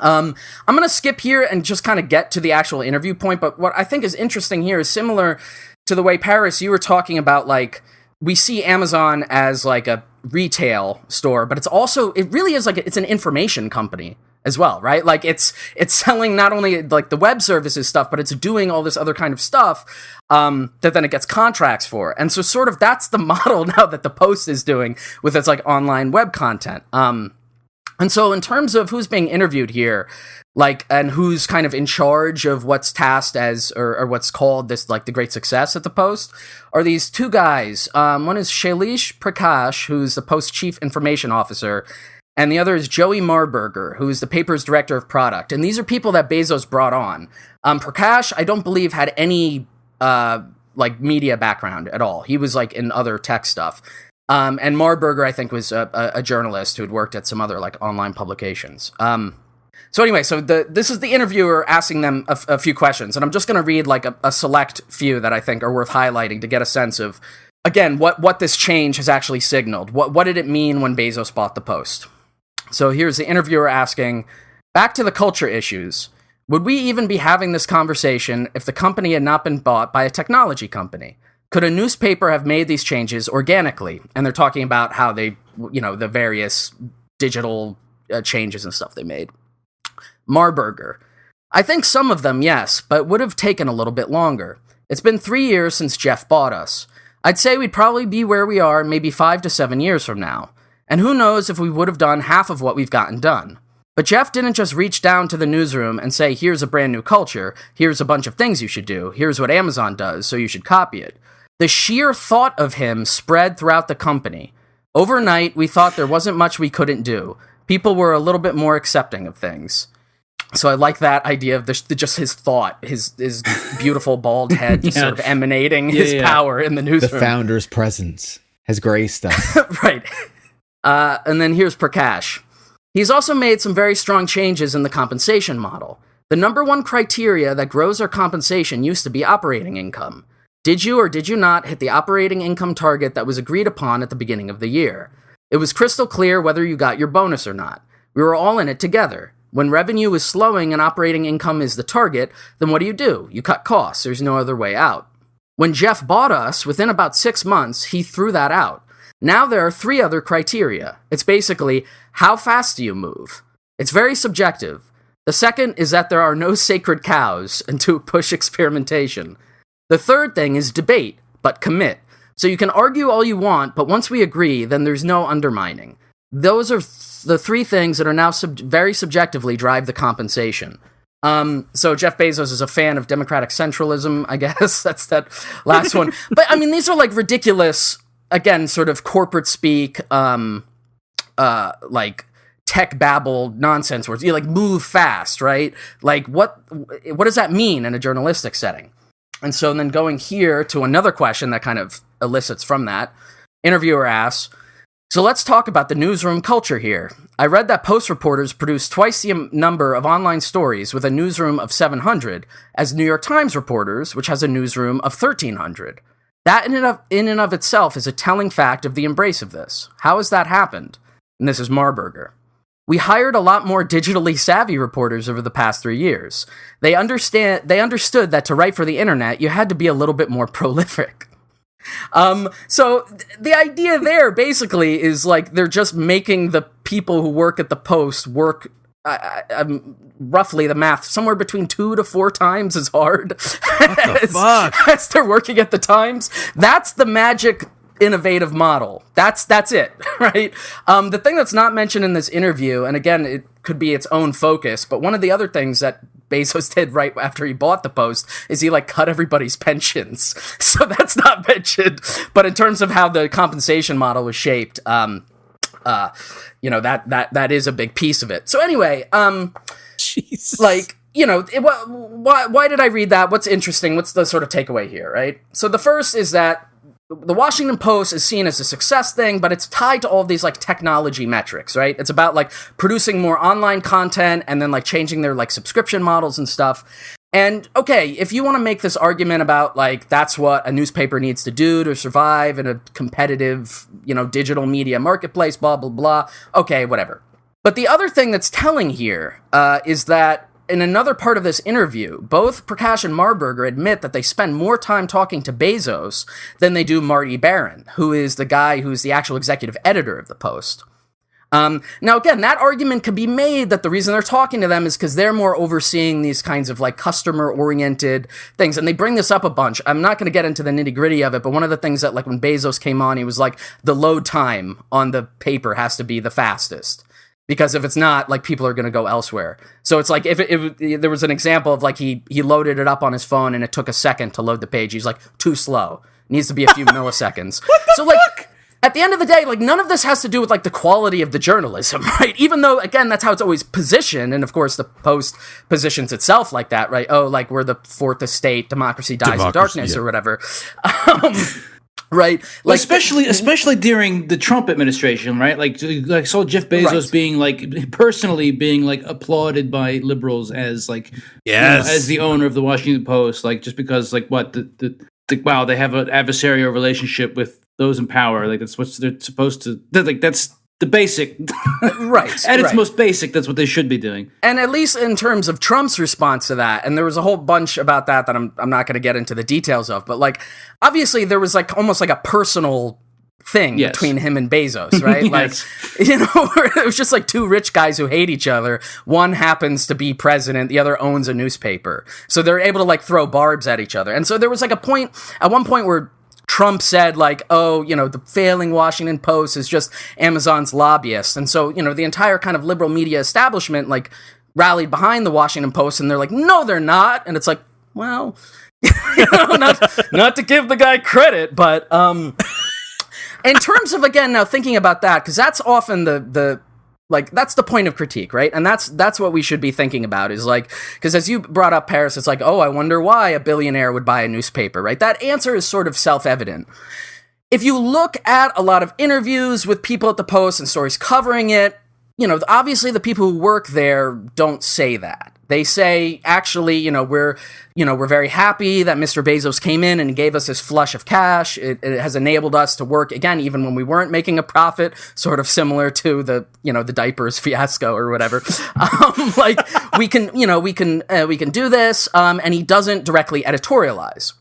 I'm going to skip here and just kind of get to the actual interview point, but what I think is interesting here is similar to the way, Paris, you were talking about, like, we see Amazon as like a retail store, but it really is like, it's an information company as well, right? Like it's selling not only like the web services stuff, but it's doing all this other kind of stuff that then it gets contracts for. And so sort of that's the model now that the Post is doing with its like online web content. And so in terms of who's being interviewed here, like, and who's kind of in charge of what's tasked as, or what's called this, like the great success at the Post, are these two guys. One is Shailesh Prakash, who's the Post chief information officer, and the other is Joey Marburger, who is the paper's director of product. And these are people that Bezos brought on. Prakash, I don't believe, had any like media background at all. He was like in other tech stuff. And Marburger, I think, was a journalist who had worked at some other like online publications. So anyway, so this is the interviewer asking them a few questions, and I'm just going to read like a select few that I think are worth highlighting to get a sense of, again, what this change has actually signaled. What did it mean when Bezos bought the Post? So here's the interviewer asking, back to the culture issues. Would we even be having this conversation if the company had not been bought by a technology company? Could a newspaper have made these changes organically? And they're talking about how they, you know, the various digital changes and stuff they made. Marburger. I think some of them, yes, but would have taken a little bit longer. It's been 3 years since Jeff bought us. I'd say we'd probably be where we are maybe 5 to 7 years from now. And who knows if we would have done half of what we've gotten done. But Jeff didn't just reach down to the newsroom and say, here's a brand new culture, here's a bunch of things you should do, here's what Amazon does, so you should copy it. The sheer thought of him spread throughout the company. Overnight, we thought there wasn't much we couldn't do. People were a little bit more accepting of things. So I like that idea of just his thought, his beautiful bald head just sort of emanating his power in the newsroom. The founder's presence has graced us. Right. And then here's Prakash. He's also made some very strong changes in the compensation model. The number one criteria that grows our compensation used to be operating income. Did you or did you not hit the operating income target that was agreed upon at the beginning of the year? It was crystal clear whether you got your bonus or not. We were all in it together. When revenue is slowing and operating income is the target, then what do? You cut costs. There's no other way out. When Jeff bought us, within about 6 months, he threw that out. Now there are 3 other criteria. It's basically, how fast do you move? It's very subjective. The second is that there are no sacred cows and to push experimentation. The third thing is debate, but commit. So you can argue all you want, but once we agree, then there's no undermining. Those are the 3 things that are now very subjectively drive the compensation. So Jeff Bezos is a fan of democratic centralism, I guess. That's that last one. But I mean, these are like ridiculous, again, sort of corporate speak, like tech babble nonsense words. You like move fast, right? Like what does that mean in a journalistic setting? And so then going here to another question that kind of elicits from that, interviewer asks, so let's talk about the newsroom culture here. I read that Post reporters produce twice the number of online stories with a newsroom of 700 as New York Times reporters, which has a newsroom of 1,300. That in and of itself is a telling fact of the embrace of this. How has that happened? And this is Marburger. We hired a lot more digitally savvy reporters over the past 3 years. They understood that to write for the internet, you had to be a little bit more prolific. So the idea there basically is like they're just making the people who work at the Post work roughly the math somewhere between 2 to 4 times as hard as they're working at the Times. That's the magic innovative model. That's it, right? The thing that's not mentioned in this interview, and again, it could be its own focus, but one of the other things that Bezos did right after he bought the Post is he like cut everybody's pensions. So that's not mentioned. But in terms of how the compensation model was shaped, that is a big piece of it. So anyway, Jesus. Like, why did I read that? What's interesting? What's the sort of takeaway here, right? So the first is that the Washington Post is seen as a success thing, but it's tied to all of these like technology metrics, right? It's about like producing more online content and then like changing their like subscription models and stuff. And okay, if you want to make this argument about like that's what a newspaper needs to do to survive in a competitive, digital media marketplace, blah, blah, blah. Okay, whatever. But the other thing that's telling here is that in another part of this interview, both Prakash and Marburger admit that they spend more time talking to Bezos than they do Marty Baron, who is the guy who's the actual executive editor of the Post. Now, again, that argument could be made that the reason they're talking to them is because they're more overseeing these kinds of like customer-oriented things. And they bring this up a bunch. I'm not going to get into the nitty-gritty of it, but one of the things that like when Bezos came on, he was like, the load time on the paper has to be the fastest. Because if it's not, like, people are going to go elsewhere. So it's like, if there was an example of, like, he loaded it up on his phone and it took a second to load the page. He's like, too slow. Needs to be a few milliseconds. So, like, at the end of the day, like, none of this has to do with, like, the quality of the journalism, right? Even though, again, that's how it's always positioned. And, of course, the Post positions itself like that, right? Oh, like, we're the fourth estate, democracy dies in darkness, or whatever. Right, like especially during the Trump administration, right? Like I saw Jeff Bezos being like personally being like applauded by liberals as like as the owner of the Washington Post, like just because like what wow, they have an adversarial relationship with those in power, like that's what they're supposed to. Like that's the basic, right? At its most basic, that's what they should be doing. And at least in terms of Trump's response to that, and there was a whole bunch about that I'm not going to get into the details of, but like obviously there was like almost like a personal thing between him and Bezos, right? Like, it was just like 2 rich guys who hate each other. One happens to be president, the other owns a newspaper, so they're able to like throw barbs at each other. And so there was like at one point where Trump said, like, oh, the failing Washington Post is just Amazon's lobbyists. And so, the entire kind of liberal media establishment, like, rallied behind the Washington Post, and they're like, no, they're not. And it's like, well, not to give the guy credit, but in terms of, again, now thinking about that, because that's often like, that's the point of critique, right? And that's what we should be thinking about is like, because as you brought up, Paris, it's like, oh, I wonder why a billionaire would buy a newspaper, right? That answer is sort of self-evident. If you look at a lot of interviews with people at the Post and stories covering it, obviously the people who work there don't say that. They say, actually, we're very happy that Mr. Bezos came in and gave us this flush of cash. It has enabled us to work again, even when we weren't making a profit, sort of similar to the diapers fiasco or whatever. We can do this. And he doesn't directly editorialize.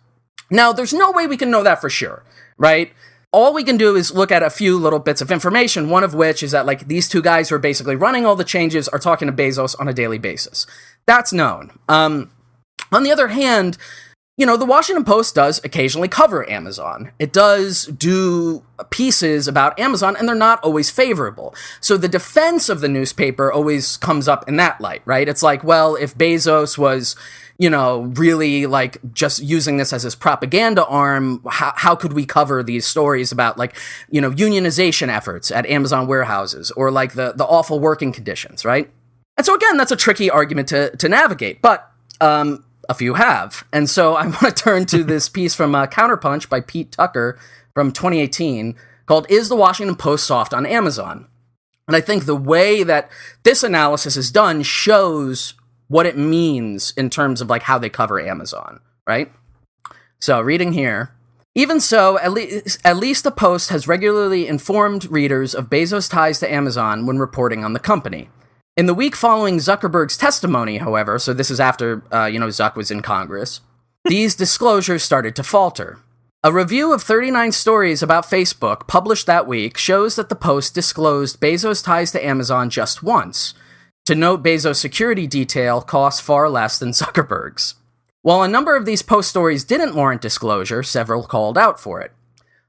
Now, there's no way we can know that for sure, right? All we can do is look at a few little bits of information, one of which is that, like, these two guys who are basically running all the changes are talking to Bezos on a daily basis. That's known. On the other hand, the Washington Post does occasionally cover Amazon. It does do pieces about Amazon, and they're not always favorable. So the defense of the newspaper always comes up in that light, right? It's like, well, if Bezos was really like just using this as his propaganda arm, how could we cover these stories about like, unionization efforts at Amazon warehouses or like the awful working conditions, right? And so again, that's a tricky argument to navigate, but a few have. And so I want to turn to this piece from Counterpunch by Pete Tucker from 2018 called "Is the Washington Post Soft on Amazon?" And I think the way that this analysis is done shows what it means in terms of like how they cover Amazon, right? So reading here, even so, at least the Post has regularly informed readers of Bezos' ties to Amazon when reporting on the company. In the week following Zuckerberg's testimony, however, so this is after, Zuck was in Congress, these disclosures started to falter. A review of 39 stories about Facebook published that week shows that the Post disclosed Bezos' ties to Amazon just once. To note, Bezos' security detail costs far less than Zuckerberg's. While a number of these Post stories didn't warrant disclosure, several called out for it.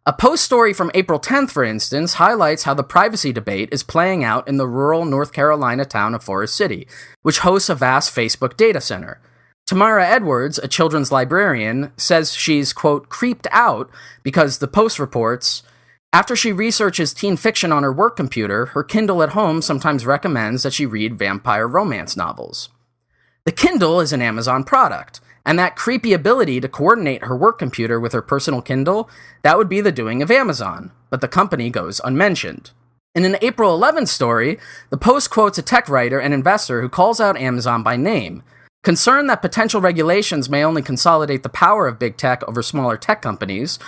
A Post story from April 10th, for instance, highlights how the privacy debate is playing out in the rural North Carolina town of Forest City, which hosts a vast Facebook data center. Tamara Edwards, a children's librarian, says she's, quote, creeped out because the Post reports, after she researches teen fiction on her work computer, her Kindle at home sometimes recommends that she read vampire romance novels. The Kindle is an Amazon product, and that creepy ability to coordinate her work computer with her personal Kindle, that would be the doing of Amazon, but the company goes unmentioned. In an April 11th story, the Post quotes a tech writer and investor who calls out Amazon by name. Concerned that potential regulations may only consolidate the power of big tech over smaller tech companies,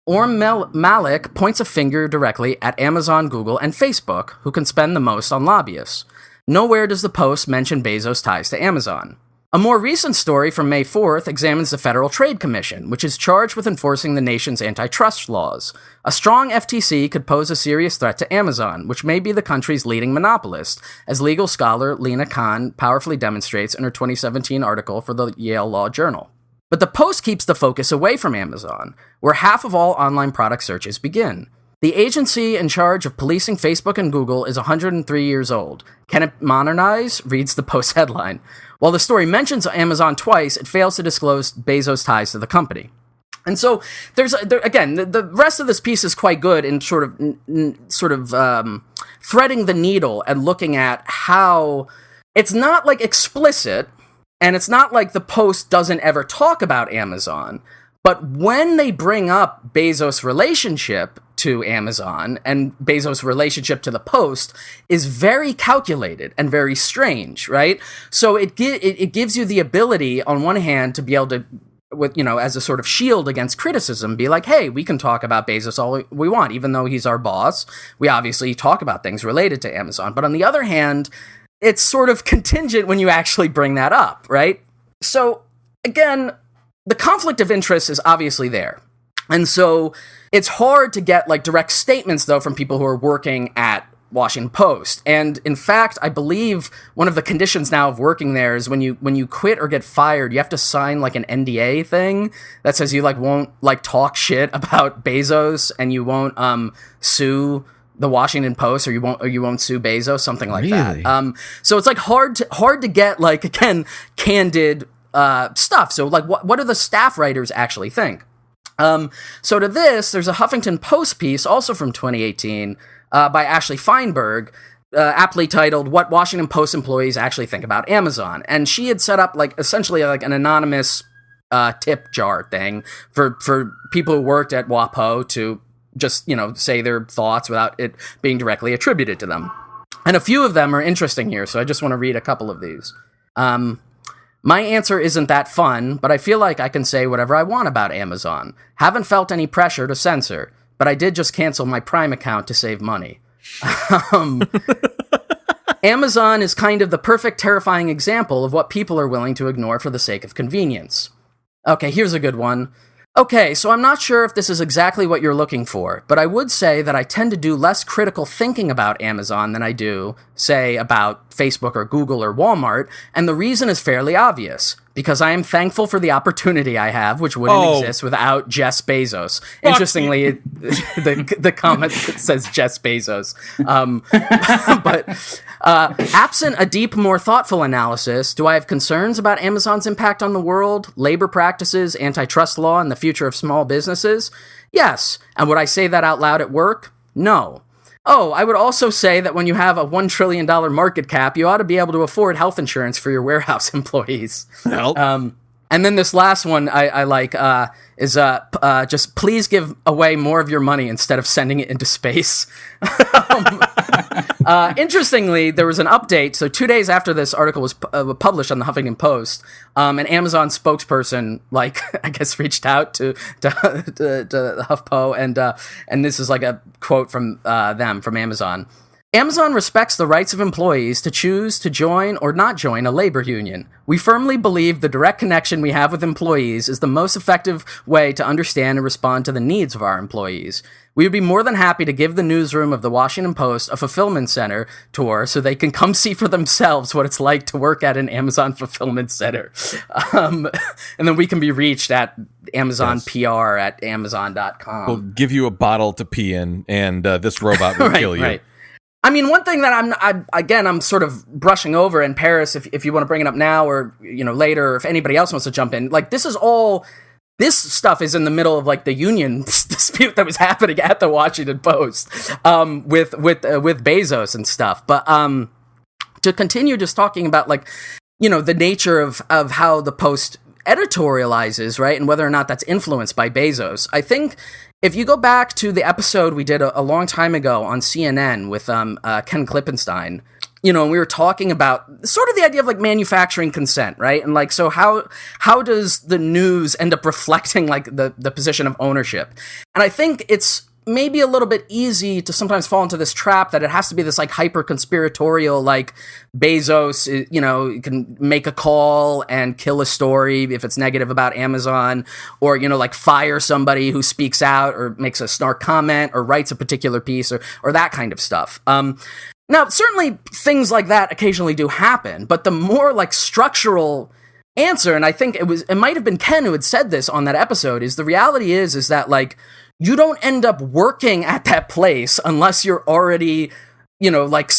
Orm Malik points a finger directly at Amazon, Google, and Facebook, who can spend the most on lobbyists. Nowhere does the Post mention Bezos' ties to Amazon. A more recent story from May 4th examines the Federal Trade Commission, which is charged with enforcing the nation's antitrust laws. A strong FTC could pose a serious threat to Amazon, which may be the country's leading monopolist, as legal scholar Lena Khan powerfully demonstrates in her 2017 article for the Yale Law Journal. But the Post keeps the focus away from Amazon, where half of all online product searches begin. The agency in charge of policing Facebook and Google is 103 years old. Can it modernize? Reads the Post headline. While the story mentions Amazon twice, it fails to disclose Bezos' ties to the company. And so the rest of this piece is quite good in sort of threading the needle and looking at how it's not like explicit, and it's not like the Post doesn't ever talk about Amazon, but when they bring up Bezos' relationship to Amazon and Bezos' relationship to the Post is very calculated and very strange, right? So it gives you the ability, on one hand, to be able to, as a sort of shield against criticism, be like, hey, we can talk about Bezos all we want, even though he's our boss. We obviously talk about things related to Amazon. But on the other hand, it's sort of contingent when you actually bring that up, right? So again, the conflict of interest is obviously there. And so it's hard to get like direct statements, though, from people who are working at Washington Post. And in fact, I believe one of the conditions now of working there is when you quit or get fired, you have to sign like an NDA thing that says you like won't like talk shit about Bezos and you won't sue the Washington Post or you won't sue Bezos, something like that. So it's like hard to get like, again, candid stuff. So like what do the staff writers actually think? So to this, there's a Huffington Post piece, also from 2018, by Ashley Feinberg, aptly titled, What Washington Post Employees Actually Think About Amazon. And she had set up like essentially like an anonymous tip jar thing for people who worked at WAPO to just, say their thoughts without it being directly attributed to them. And a few of them are interesting here, so I just want to read a couple of these. My answer isn't that fun, but I feel like I can say whatever I want about Amazon. Haven't felt any pressure to censor, but I did just cancel my Prime account to save money. Amazon is kind of the perfect terrifying example of what people are willing to ignore for the sake of convenience. Okay, here's a good one. Okay, so I'm not sure if this is exactly what you're looking for, but I would say that I tend to do less critical thinking about Amazon than I do, say, about Facebook or Google or Walmart, and the reason is fairly obvious. Because I am thankful for the opportunity I have, which wouldn't exist without Jeff Bezos. Interestingly, the comment says Jeff Bezos. But absent a deep, more thoughtful analysis, do I have concerns about Amazon's impact on the world, labor practices, antitrust law, and the future of small businesses? Yes. And would I say that out loud at work? No. Oh, I would also say that when you have a $1 trillion market cap, you ought to be able to afford health insurance for your warehouse employees. And then this last one I like is just please give away more of your money instead of sending it into space. Interestingly, there was an update. So 2 days after this article was published on the Huffington Post, an Amazon spokesperson, like, I guess, reached out to HuffPo, and this is like a quote from them, from Amazon. Amazon respects the rights of employees to choose to join or not join a labor union. We firmly believe the direct connection we have with employees is the most effective way to understand and respond to the needs of our employees. We would be more than happy to give the newsroom of the Washington Post a fulfillment center tour so they can come see for themselves what it's like to work at an Amazon fulfillment center. And then we can be reached at AmazonPR@Amazon.com. We'll give you a bottle to pee in, and this robot will kill you. Right. I mean, one thing that I'm sort of brushing over, in Paris, if you want to bring it up now or, later, or if anybody else wants to jump in, like, this stuff is in the middle of, like, the union dispute that was happening at the Washington Post, with Bezos and stuff. But, to continue just talking about, like, the nature of how the Post editorializes, right, and whether or not that's influenced by Bezos, I think if you go back to the episode we did a long time ago on CNN with Ken Klippenstein, and we were talking about sort of the idea of, like, manufacturing consent, right? And, like, so how does the news end up reflecting, like, the position of ownership? And I think it's maybe a little bit easy to sometimes fall into this trap that it has to be this, like, hyper conspiratorial, like, Bezos, can make a call and kill a story if it's negative about Amazon, or, like, fire somebody who speaks out or makes a snark comment or writes a particular piece or that kind of stuff. Now, certainly things like that occasionally do happen, but the more, like, structural answer, and I think it might have been Ken who had said this on that episode, is the reality is that, like, you don't end up working at that place unless you're already, like,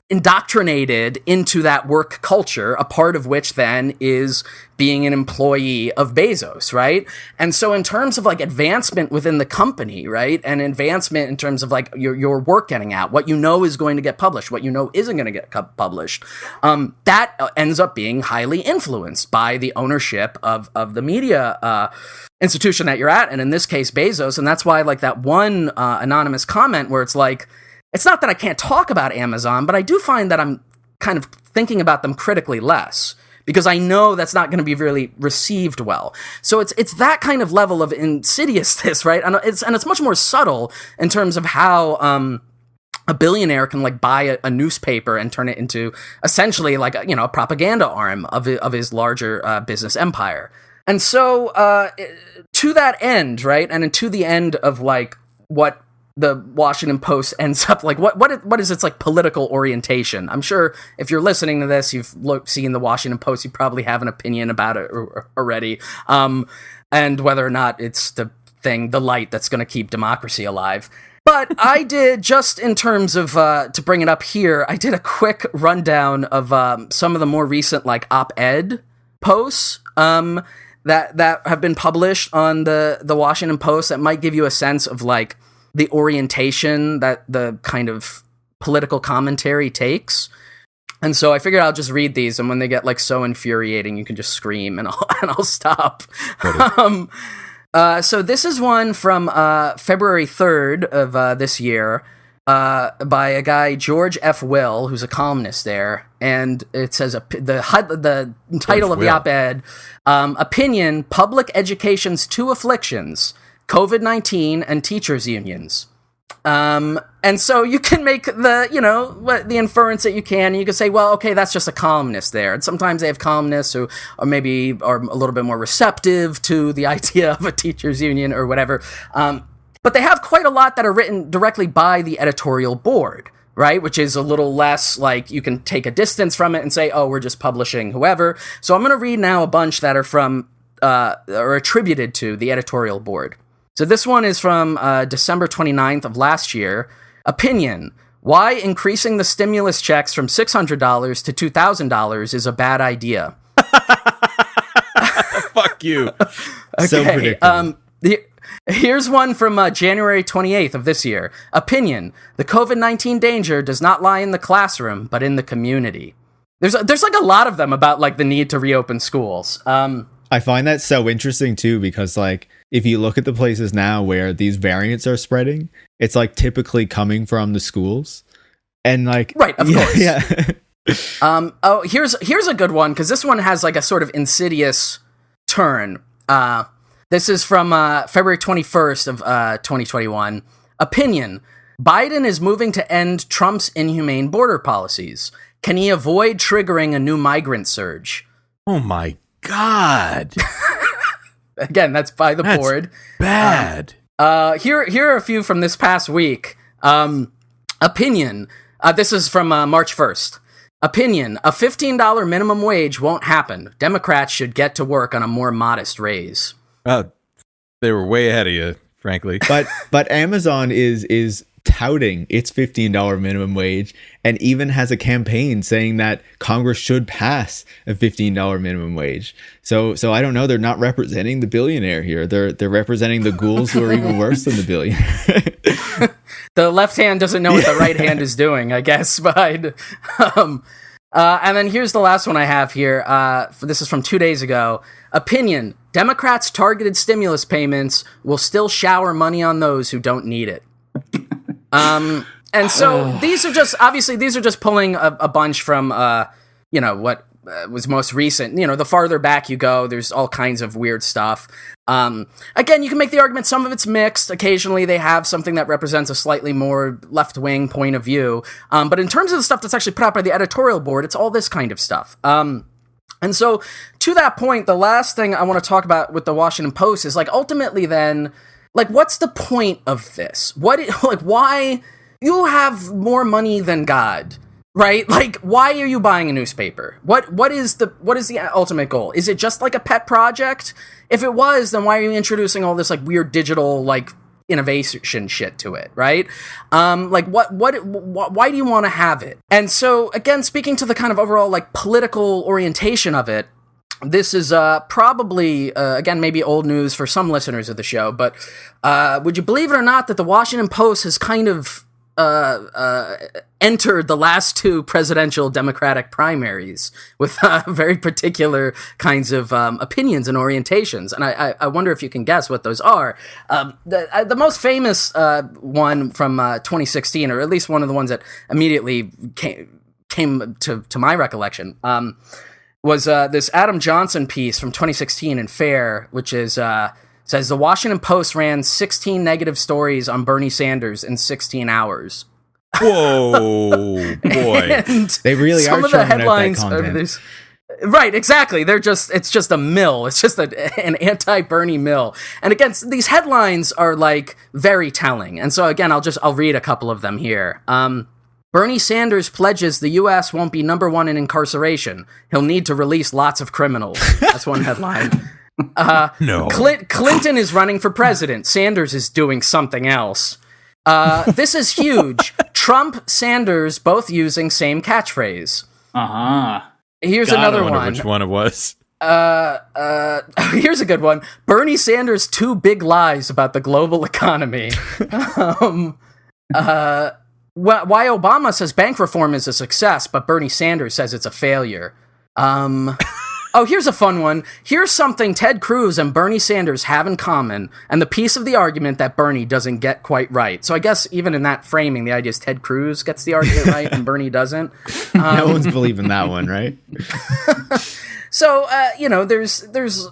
indoctrinated into that work culture, a part of which then is being an employee of Bezos, right? And so in terms of, like, advancement within the company, right, and advancement in terms of, like, your work getting out, what is going to get published, what isn't going to get published, that ends up being highly influenced by the ownership of the media institution that you're at, and in this case, Bezos. And that's why, like, that one anonymous comment where it's like, it's not that I can't talk about Amazon, but I do find that I'm kind of thinking about them critically less, because I know that's not going to be really received well. So it's that kind of level of insidiousness, right? And it's much more subtle in terms of how a billionaire can, like, buy a newspaper and turn it into essentially, like, a propaganda arm of his larger business empire. And so to that end, right, and to the end of, like, what the Washington Post ends up, like, what is its, like, political orientation? I'm sure if you're listening to this, you've seen the Washington Post, you probably have an opinion about it already, and whether or not it's the light that's going to keep democracy alive. But I did, just in terms of, to bring it up here, I did a quick rundown of some of the more recent, like, op-ed posts that have been published on the Washington Post that might give you a sense of, like, the orientation that the kind of political commentary takes. And so I figured I'll just read these, and when they get, like, so infuriating, you can just scream and I'll stop. So this is one from February 3rd of this year. by a guy, George F. Will, who's a columnist there, and it says the title of the op-ed, opinion, public education's two afflictions, COVID-19 and teachers' unions. And so you can make the inference that you can, and you can say, well, okay, that's just a columnist there. And sometimes they have columnists who are maybe are a little bit more receptive to the idea of a teachers union or whatever. But they have quite a lot that are written directly by the editorial board, right? Which is a little less like you can take a distance from it and say, oh, we're just publishing whoever. So I'm going to read now a bunch that are from, or attributed to the editorial board. So this one is from December 29th of last year. Opinion: why increasing the stimulus checks from $600 to $2,000 is a bad idea. Fuck you. Okay, So predictable. Here's one from January 28th of this year. Opinion: the COVID-19 danger does not lie in the classroom, but in the community. There's like a lot of them about like the need to reopen schools. I find that so interesting too, because like if you look at the places now where these variants are spreading, it's like typically coming from the schools, and like Right, of course. Yeah. Here's a good one, because this one has like a sort of insidious turn. This is from February 21st of 2021. Opinion: Biden is moving to end Trump's inhumane border policies. Can he avoid triggering a new migrant surge? Oh my God. Again, that's by the board. Bad. Here are a few from this past week. Opinion. This is from March 1st. Opinion: a $15 minimum wage won't happen. Democrats should get to work on a more modest raise. They were way ahead of you, frankly. But Amazon is touting its $15 minimum wage, and even has a campaign saying that Congress should pass a $15 minimum wage. So I don't know. They're not representing the billionaire here. They're representing the ghouls who are even worse than the billionaire. The left hand doesn't know what the right hand is doing, I guess. But and then here's the last one I have here. This is from 2 days ago. Opinion: Democrats' targeted stimulus payments will still shower money on those who don't need it. And so these are just pulling a bunch from, what was most recent. The farther back you go, there's all kinds of weird stuff. Again, you can make the argument some of it's mixed. Occasionally they have something that represents a slightly more left-wing point of view. But in terms of the stuff that's actually put out by the editorial board, it's all this kind of stuff. And so to that point, the last thing I want to talk about with the Washington Post is like ultimately then, like, what's the point of this? Why you have more money than God, right? Like, why are you buying a newspaper? What is the ultimate goal? Is it just like a pet project? If it was, then why are you introducing all this like weird digital like innovation shit to it, right? Why do you want to have it? And so again, speaking to the kind of overall like political orientation of it, this is probably, again, maybe old news for some listeners of the show, but would you believe it or not that the Washington Post has kind of entered the last two presidential Democratic primaries with very particular kinds of opinions and orientations. And I wonder if you can guess what those are. The most famous one from 2016, or at least one of the ones that immediately came to my recollection, was this Adam Johnson piece from 2016 in Fair, which is says the Washington Post ran 16 negative stories on Bernie Sanders in 16 hours. Whoa, boy. And They really some are of the churning out that headlines content. Right, exactly. It's just a mill. It's just an anti-Bernie mill. And again, these headlines are like very telling. And so again, I'll read a couple of them here. Bernie Sanders pledges the U.S. won't be number one in incarceration. He'll need to release lots of criminals. That's one headline. No. Clinton is running for president. Sanders is doing something else. This is huge. Trump, Sanders, both using same catchphrase. Here's God, another I wonder one. which one it was. Here's a good one. Bernie Sanders' two big lies about the global economy. Why Obama says bank reform is a success, but Bernie Sanders says it's a failure. Oh, here's a fun one. Here's something Ted Cruz and Bernie Sanders have in common, and the piece of the argument that Bernie doesn't get quite right. So I guess even in that framing, the idea is Ted Cruz gets the argument right and Bernie doesn't. No one's believing that one, right? So, there's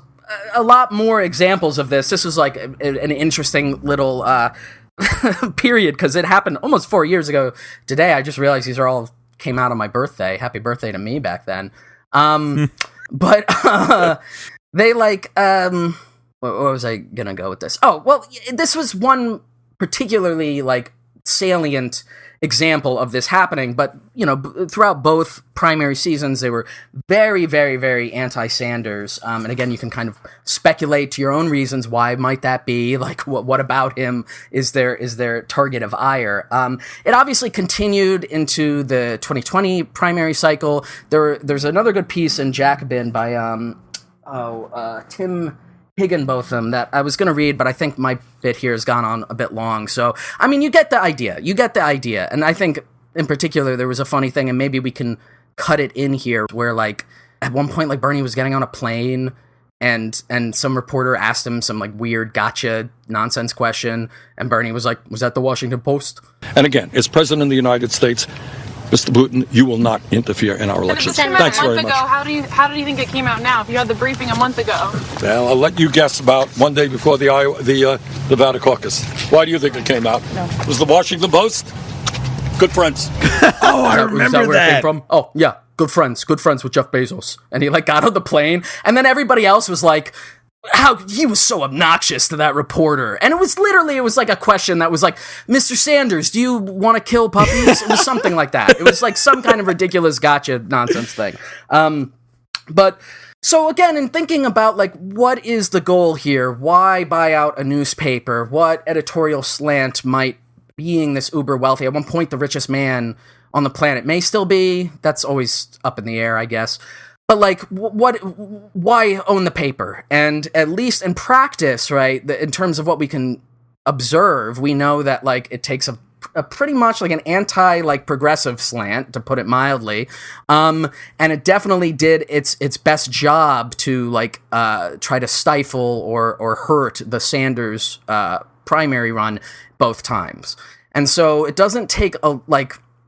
a lot more examples of this. This was like an interesting little period because it happened almost 4 years ago today. I just realized these are all came out on my birthday. Happy birthday to me back then. But they like, where was I gonna go with this? Oh, well, this was one particularly like salient example of this happening, but throughout both primary seasons they were very, very, very anti-Sanders, and again, you can kind of speculate to your own reasons why might that be. Like, what about him is their target of ire? It obviously continued into the 2020 primary cycle. There's another good piece in Jacobin by Tim Higginbotham that I was going to read, but I think my bit here has gone on a bit long. So, I mean, you get the idea. And I think, in particular, there was a funny thing, and maybe we can cut it in here, where, like, at one point, like, Bernie was getting on a plane, and some reporter asked him some, like, weird gotcha nonsense question, and Bernie was like, was that the Washington Post? And again, as President of the United States, Mr. Putin, you will not interfere in our elections. Thanks very much. How do you think it came out now? If you had the briefing a month ago. Well, I'll let you guess about one day before the Nevada caucus. Why do you think it came out? No. Was the Washington Post? Good friends. Oh, I remember is that. Where that. It came from? Oh, yeah. Good friends with Jeff Bezos. And he like got on the plane, and then everybody else was like, how he was so obnoxious to that reporter. And it was like a question that was like, Mr. Sanders, do you want to kill puppies? It was something like that. It was like some kind of ridiculous gotcha nonsense thing. But so again, in thinking about like, what is the goal here? Why buy out a newspaper? What editorial slant might being this uber wealthy? At one point, the richest man on the planet may still be. That's always up in the air, I guess. But like, why own the paper? And at least in practice, right, in terms of what we can observe, we know that like it takes a pretty much like an like progressive slant, to put it mildly, and it definitely did its best job to like try to stifle or hurt the Sanders primary run both times. And so it doesn't take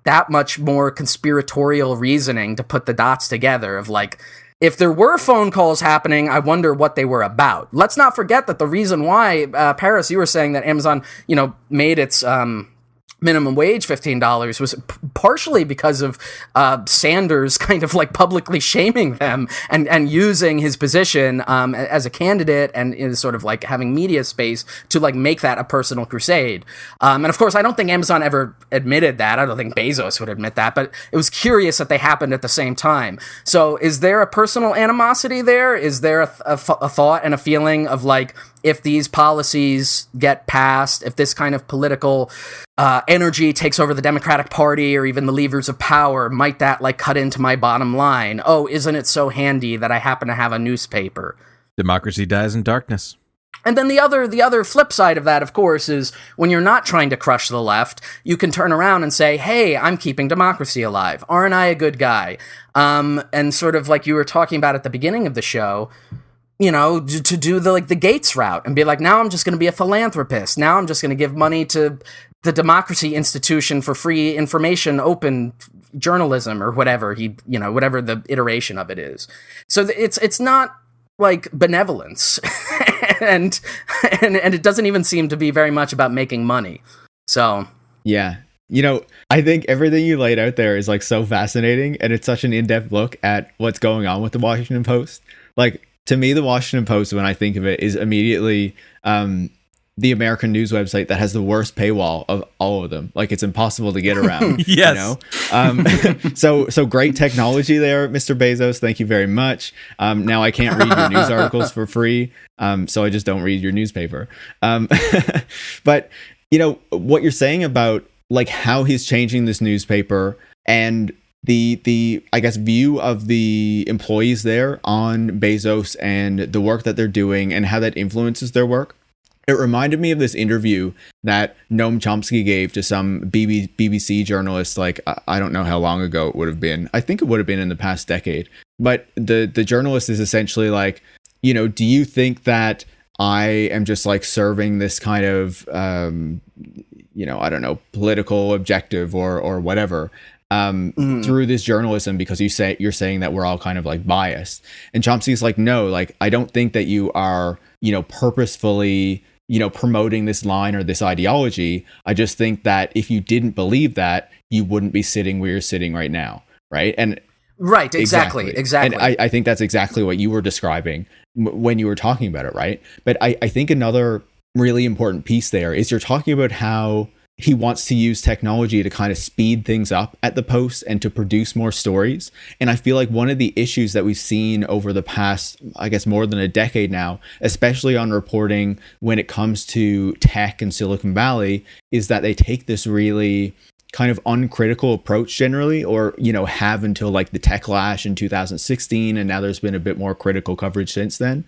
that much more conspiratorial reasoning to put the dots together of like, if there were phone calls happening, I wonder what they were about. Let's not forget that the reason why, Paris, you were saying that Amazon, made its minimum wage $15 was partially because of Sanders kind of like publicly shaming them and using his position as a candidate and is sort of like having media space to like make that a personal crusade. And of course, I don't think Amazon ever admitted that. I don't think Bezos would admit that, but it was curious that they happened at the same time. So is there a personal animosity there? Is there a thought and a feeling of like, if these policies get passed, if this kind of political energy takes over the Democratic Party or even the levers of power, might that like cut into my bottom line? Oh, isn't it so handy that I happen to have a newspaper? Democracy dies in darkness. And then the other flip side of that, of course, is when you're not trying to crush the left, you can turn around and say, hey, I'm keeping democracy alive. Aren't I a good guy? And sort of like you were talking about at the beginning of the show, to do the Gates route and be like, now I'm just going to be a philanthropist. Now I'm just going to give money to the Democracy Institution for free information, open journalism, or whatever whatever the iteration of it is. So it's not like benevolence, and it doesn't even seem to be very much about making money. So yeah. I think everything you laid out there is like so fascinating, and it's such an in-depth look at what's going on with the Washington Post. Like, to me, the Washington Post, when I think of it, is immediately the American news website that has the worst paywall of all of them. Like, it's impossible to get around. Yes. So great technology there, Mr. Bezos. Thank you very much. Now I can't read your news articles for free, so I just don't read your newspaper. But what you're saying about like how he's changing this newspaper and the I guess view of the employees there on Bezos and the work that they're doing and how that influences their work. It reminded me of this interview that Noam Chomsky gave to some BBC journalist, like, I don't know how long ago it would have been. I think it would have been in the past decade, But the journalist is essentially like, you know, do you think that I am just like serving this kind of, you know, I don't know, political objective or whatever through this journalism because you're saying that we're all kind of like biased? And Chomsky's like, no, like I don't think that you are, you know, purposefully, you know, promoting this line or this ideology. I just think that if you didn't believe that, you wouldn't be sitting where you're sitting right now, right? And right, exactly. And I think that's exactly what you were describing when you were talking about it, right? But I think another really important piece there is you're talking about how he wants to use technology to kind of speed things up at the Post and to produce more stories. And I feel like one of the issues that we've seen over the past, I guess, more than a decade now, especially on reporting when it comes to tech and Silicon Valley, is that they take this really kind of uncritical approach generally, or, you know, have until like the techlash in 2016. And now there's been a bit more critical coverage since then.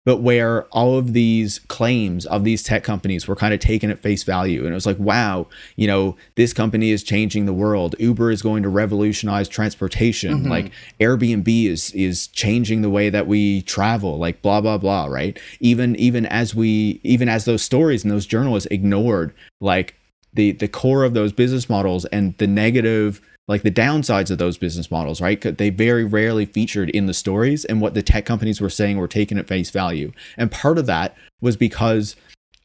But where all of these claims of these tech companies were kind of taken at face value. And it was like, wow, you know, this company is changing the world. Uber is going to revolutionize transportation. Like Airbnb is changing the way that we travel, like blah, blah, blah, right? Even as those stories and those journalists ignored like the core of those business models and the negative, like the downsides of those business models, right? They very rarely featured in the stories, and what the tech companies were saying were taken at face value. And part of that was because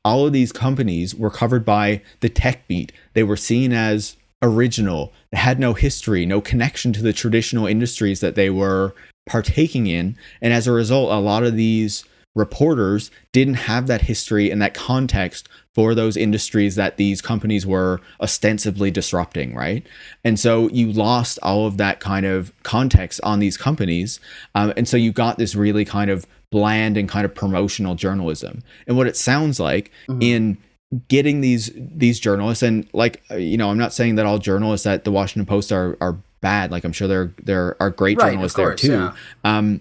all of these companies were covered by the tech beat. They were seen as original. They had no history, no connection to the traditional industries that they were partaking in. And as a result, a lot of these reporters didn't have that history and that context for those industries that these companies were ostensibly disrupting, right? And so you lost all of that kind of context on these companies. And so you got this really kind of bland and kind of promotional journalism. And what it sounds like in getting these journalists, and like, you know, I'm not saying that all journalists at the Washington Post are bad. Like, I'm sure there are great journalists there too. Yeah.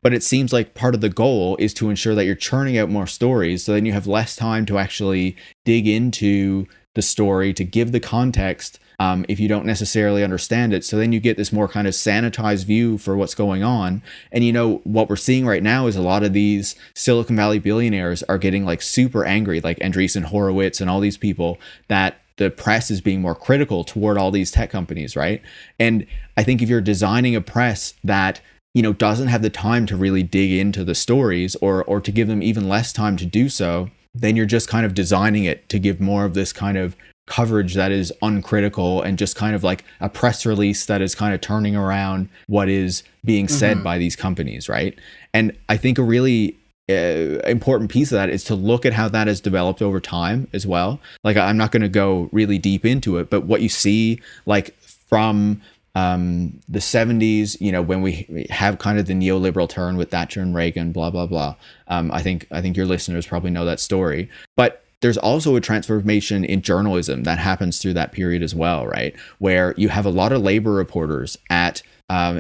But it seems like part of the goal is to ensure that you're churning out more stories, so then you have less time to actually dig into the story, to give the context if you don't necessarily understand it. So then you get this more kind of sanitized view for what's going on. And, you know, what we're seeing right now is a lot of these Silicon Valley billionaires are getting like super angry, like Andreessen Horowitz and all these people, that the press is being more critical toward all these tech companies, right? And I think if you're designing a press that, you know, doesn't have the time to really dig into the stories, or to give them even less time to do so, then you're just kind of designing it to give more of this kind of coverage that is uncritical and just kind of like a press release that is kind of turning around what is being said by these companies, right? And I think a really important piece of that is to look at how that has developed over time as well. Like, I'm not going to go really deep into it, but what you see like from the 70s, you know, when we have kind of the neoliberal turn with Thatcher and Reagan, blah, blah, blah. I think your listeners probably know that story. But there's also a transformation in journalism that happens through that period as well, right? Where you have a lot of labor reporters at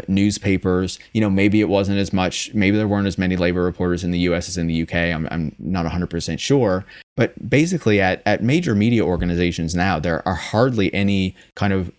newspapers. You know, maybe it wasn't as much, maybe there weren't as many labor reporters in the US as in the UK. I'm not 100% sure. But basically at major media organizations now, there are hardly any kind of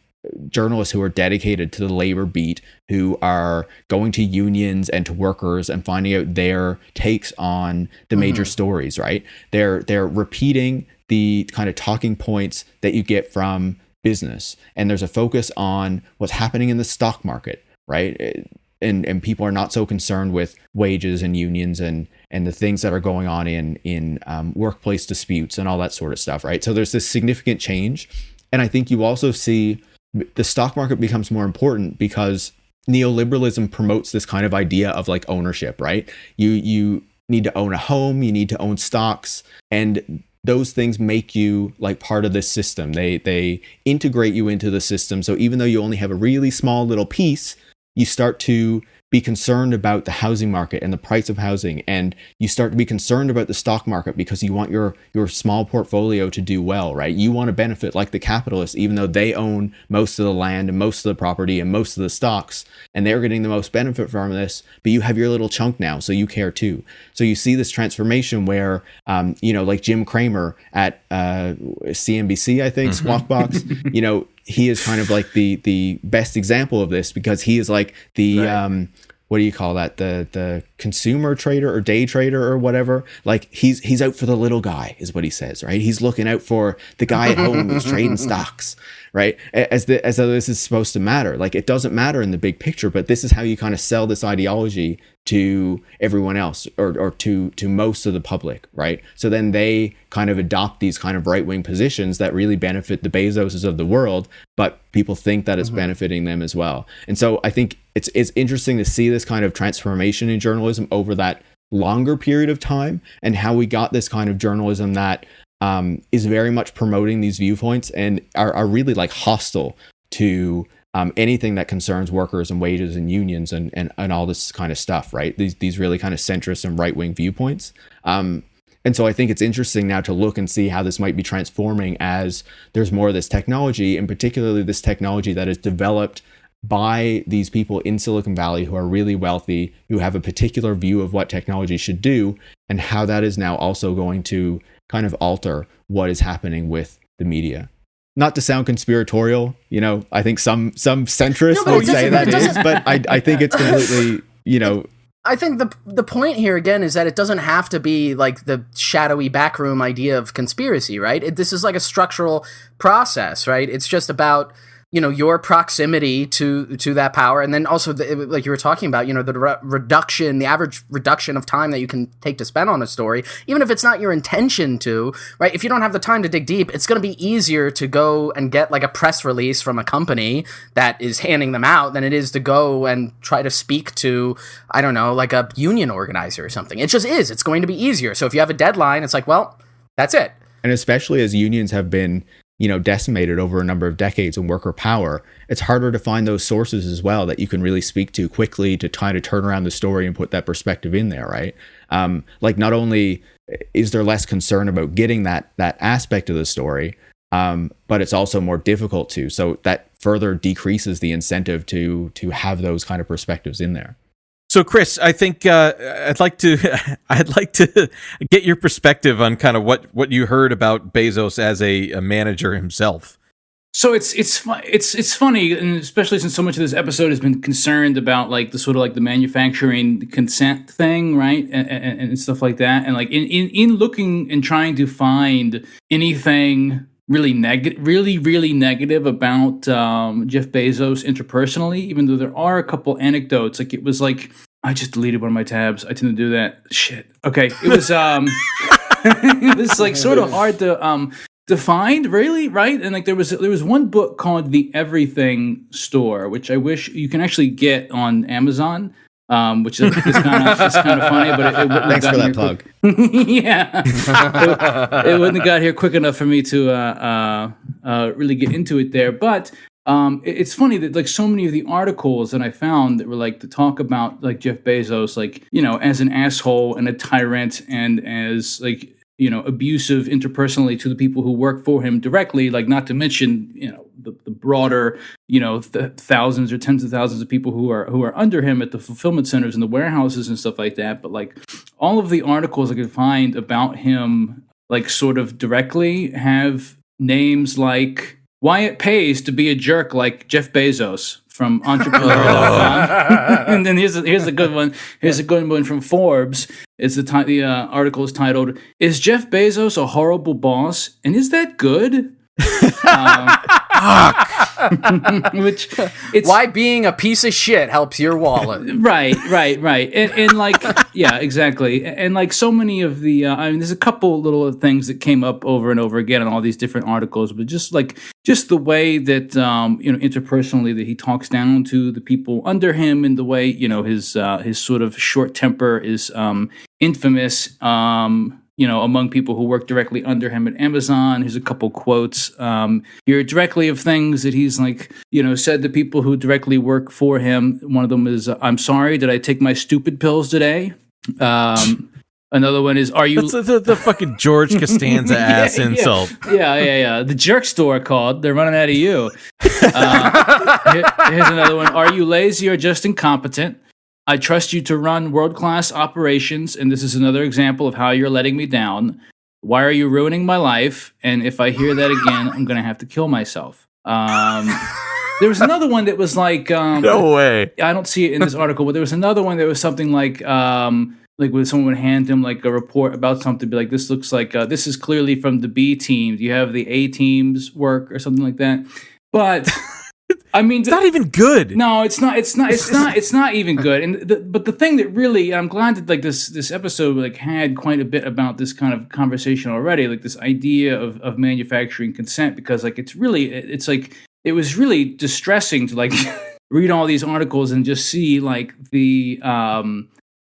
journalists who are dedicated to the labor beat, who are going to unions and to workers and finding out their takes on the major stories, right? They're repeating the kind of talking points that you get from business. And there's a focus on what's happening in the stock market, right? And people are not so concerned with wages and unions and the things that are going on in workplace disputes and all that sort of stuff, right? So there's this significant change. And I think you also see the stock market becomes more important because neoliberalism promotes this kind of idea of like ownership, right? You need to own a home, you need to own stocks, and those things make you like part of this system. They integrate you into the system. So even though you only have a really small little piece, you start to be concerned about the housing market and the price of housing, and you start to be concerned about the stock market because you want your small portfolio to do well, right? You want to benefit like the capitalists, even though they own most of the land and most of the property and most of the stocks, and they're getting the most benefit from this, but you have your little chunk now, so you care too. So you see this transformation where, you know, like Jim Cramer at CNBC, I think, Squawk Box, you know, he is kind of like the best example of this, because he is like the what do you call that? The consumer trader or day trader or whatever. Like he's out for the little guy is what he says, right? He's looking out for the guy at home who's trading stocks, right? As though this is supposed to matter. Like it doesn't matter in the big picture, but this is how you kind of sell this ideology to everyone else or to most of the public, right? So then they kind of adopt these kind of right-wing positions that really benefit the Bezoses of the world, but people think that it's benefiting them as well. And so I think it's interesting to see this kind of transformation in journalism over that longer period of time, and how we got this kind of journalism that is very much promoting these viewpoints and are really like hostile to anything that concerns workers and wages and unions and all this kind of stuff, right? These really kind of centrist and right-wing viewpoints. And so I think it's interesting now to look and see how this might be transforming as there's more of this technology, and particularly this technology that is developed by these people in Silicon Valley who are really wealthy, who have a particular view of what technology should do, and how that is now also going to kind of alter what is happening with the media. Not to sound conspiratorial, I think some centrists would say that is, but I think it's completely, I think the point here again is that it doesn't have to be like the shadowy backroom idea of conspiracy, right? This is like a structural process, right? It's just about your proximity to that power, and then also like you were talking about, the average reduction of time that you can take to spend on a story, even if it's not your intention to, right? If you don't have the time to dig deep, it's going to be easier to go and get like a press release from a company that is handing them out than it is to go and try to speak to, I don't know, like a union organizer or something. It just is. It's going to be easier. So if you have a deadline, it's like, well, that's it. And especially as unions have been decimated over a number of decades in worker power, it's harder to find those sources as well that you can really speak to quickly to try to turn around the story and put that perspective in there, right? Like not only is there less concern about getting that aspect of the story, but it's also more difficult to. So that further decreases the incentive to have those kind of perspectives in there. So, Chris, I think I'd like to get your perspective on kind of what you heard about Bezos as a manager himself. So it's funny, and especially since so much of this episode has been concerned about like the sort of like the manufacturing consent thing, right, and stuff like that, and like in looking and trying to find anything really negative about Jeff Bezos interpersonally, even though there are a couple anecdotes. Like it was like, I just deleted one of my tabs. I tend to do that. Shit. Okay. It was it was like sort of hard to find, really, right? And like there was one book called The Everything Store, which I wish you can actually get on Amazon. Which is kind of funny, but it wouldn't thanks have for that here plug. Yeah, it wouldn't have got here quick enough for me to really get into it there. But it's funny that like so many of the articles that I found that were like to talk about like Jeff Bezos, like as an asshole and a tyrant, and as like abusive interpersonally to the people who work for him directly, like not to mention the broader the thousands or tens of thousands of people who are under him at the fulfillment centers and the warehouses and stuff like that. But like all of the articles I could find about him like sort of directly have names like why it pays to be a jerk like Jeff Bezos from entrepreneur.com. And then here's a good one. Here's a good one from Forbes. It's the article is titled, "Is Jeff Bezos a horrible boss? And is that good?" Which it's why being a piece of shit helps your wallet. Right. And like, yeah, exactly. And like so many of the, there's a couple little things that came up over and over again in all these different articles, but just the way that, interpersonally that he talks down to the people under him, and the way, his sort of short temper is, infamous, among people who work directly under him at Amazon. Here's a couple quotes here directly of things that he's like, said to people who directly work for him. One of them is, "I'm sorry, did I take my stupid pills today?" Another one is, "Are you..." That's the fucking George Costanza ass insult. Yeah. The jerk store called. They're running out of you. Here's another one. "Are you lazy or just incompetent? I trust you to run world-class operations, and this is another example of how you're letting me down. Why are you ruining my life? And if I hear that again, I'm going to have to kill myself." There was another one that was like, No way. I don't see it in this article, but there was another one that was something like when someone would hand him like a report about something, be like, this looks like this is clearly from the B team. Do you have the A team's work or something like that? But I mean, It's not even good. no, it's not. It's not even good. And but the thing that really, I'm glad that like this episode like had quite a bit about this kind of conversation already, like this idea of manufacturing consent, because like it's like it was really distressing to like read all these articles and just see like the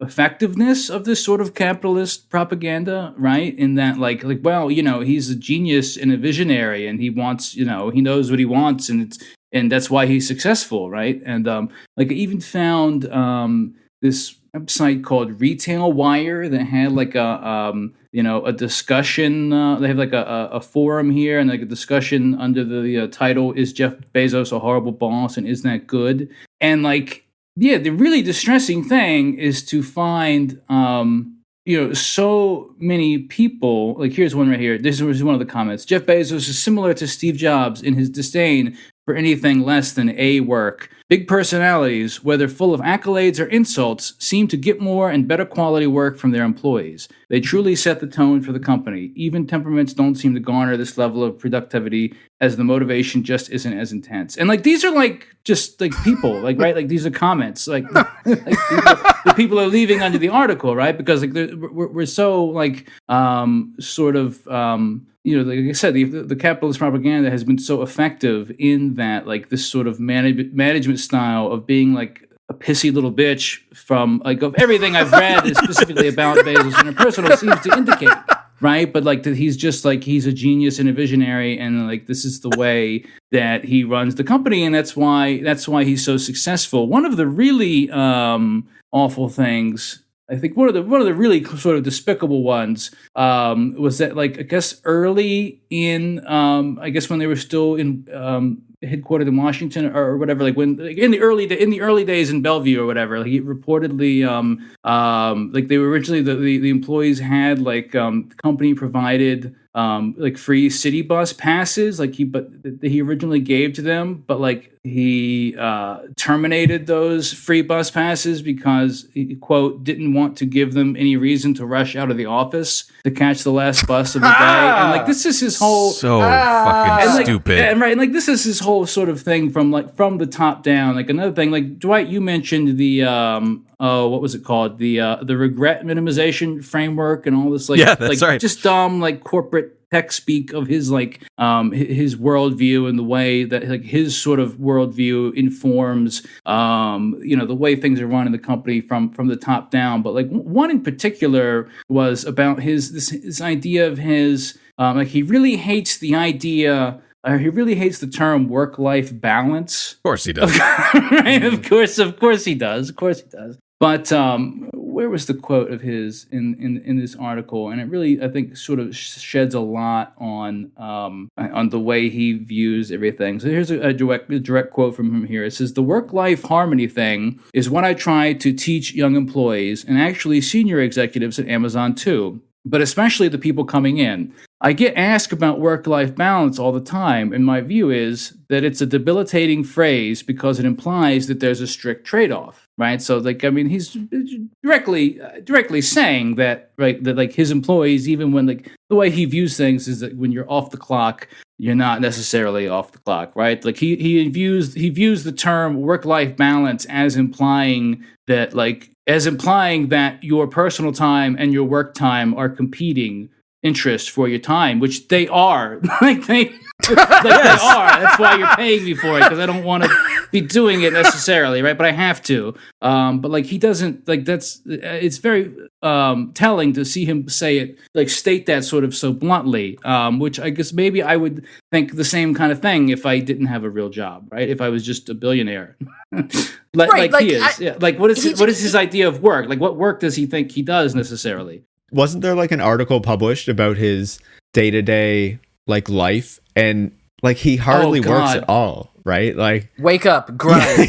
effectiveness of this sort of capitalist propaganda, right? In that like well, he's a genius and a visionary, and he wants, he knows what he wants, and that's why he's successful, right? And like I even found this website called Retail Wire that had like a discussion. They have like a forum here and like a discussion under the title, "Is Jeff Bezos a horrible boss, and isn't that good?" And like, yeah, the really distressing thing is to find so many people. Like, here's one right here. This was one of the comments. Jeff Bezos is similar to Steve Jobs in his disdain for anything less than A work. Big personalities, whether full of accolades or insults, seem to get more and better quality work from their employees. They truly set the tone for the company. Even temperaments don't seem to garner this level of productivity, as the motivation just isn't as intense. And like, these are like just like people, like, right? Like, these are comments, like, the people are leaving under the article, right? Because like we're so like sort of like I said, the capitalist propaganda has been so effective in that, like, this sort of management style of being like a pissy little bitch from like of everything I've read specifically about Bezos interpersonal seems to indicate, right? But like that he's just like, he's a genius and a visionary, and like this is the way that he runs the company, and that's why he's so successful. One of the really awful things, I think one of the really sort of despicable ones was that, like, I guess early in I guess when they were still in headquartered in Washington or whatever, like when like in the early days in Bellevue or whatever, like he reportedly like they were originally the employees had like company provided like free city bus passes, like he originally gave to them, but like he terminated those free bus passes because he, quote, didn't want to give them any reason to rush out of the office to catch the last bus of the day. And like this is his whole fucking and, like, stupid. and right, and like this is his whole sort of thing from the top down. Like another thing, like Dwight, you mentioned the what was it called, the regret minimization framework and all this, like, yeah, that's like right. just dumb like corporate tech speak of his like his worldview and the way that like his sort of worldview informs the way things are run in the company from the top down. But like one in particular was about this idea of his like he really hates the idea. He really hates the term work-life balance. Of course he does. Right? Of course he does. But where was the quote of his in this article? And it really, I think, sort of sheds a lot on the way he views everything. So here's a direct quote from him here. It says, "The work-life harmony thing is what I try to teach young employees, and actually senior executives at Amazon too, but especially the people coming in. I get asked about work-life balance all the time, and my view is that it's a debilitating phrase because it implies that there's a strict trade-off," right? So, like, I mean, he's directly saying that, right, that like his employees, even when like the way he views things is that when you're off the clock, you're not necessarily off the clock, right? Like he views the term work-life balance as implying that your personal time and your work time are competing interests for your time, which they are. They are. That's why you're paying me for it, because I don't want to be doing it necessarily, right? But I have to. But like he doesn't, like, it's very telling to see him say it, like state that sort of so bluntly, which I guess maybe I would think the same kind of thing if I didn't have a real job, right? If I was just a billionaire. Like he is. Yeah. Like what is his idea of work? Like what work does he think he does necessarily? Wasn't there like an article published about his day-to-day like life, and like he hardly works at all? right? Like, Wake up, grind.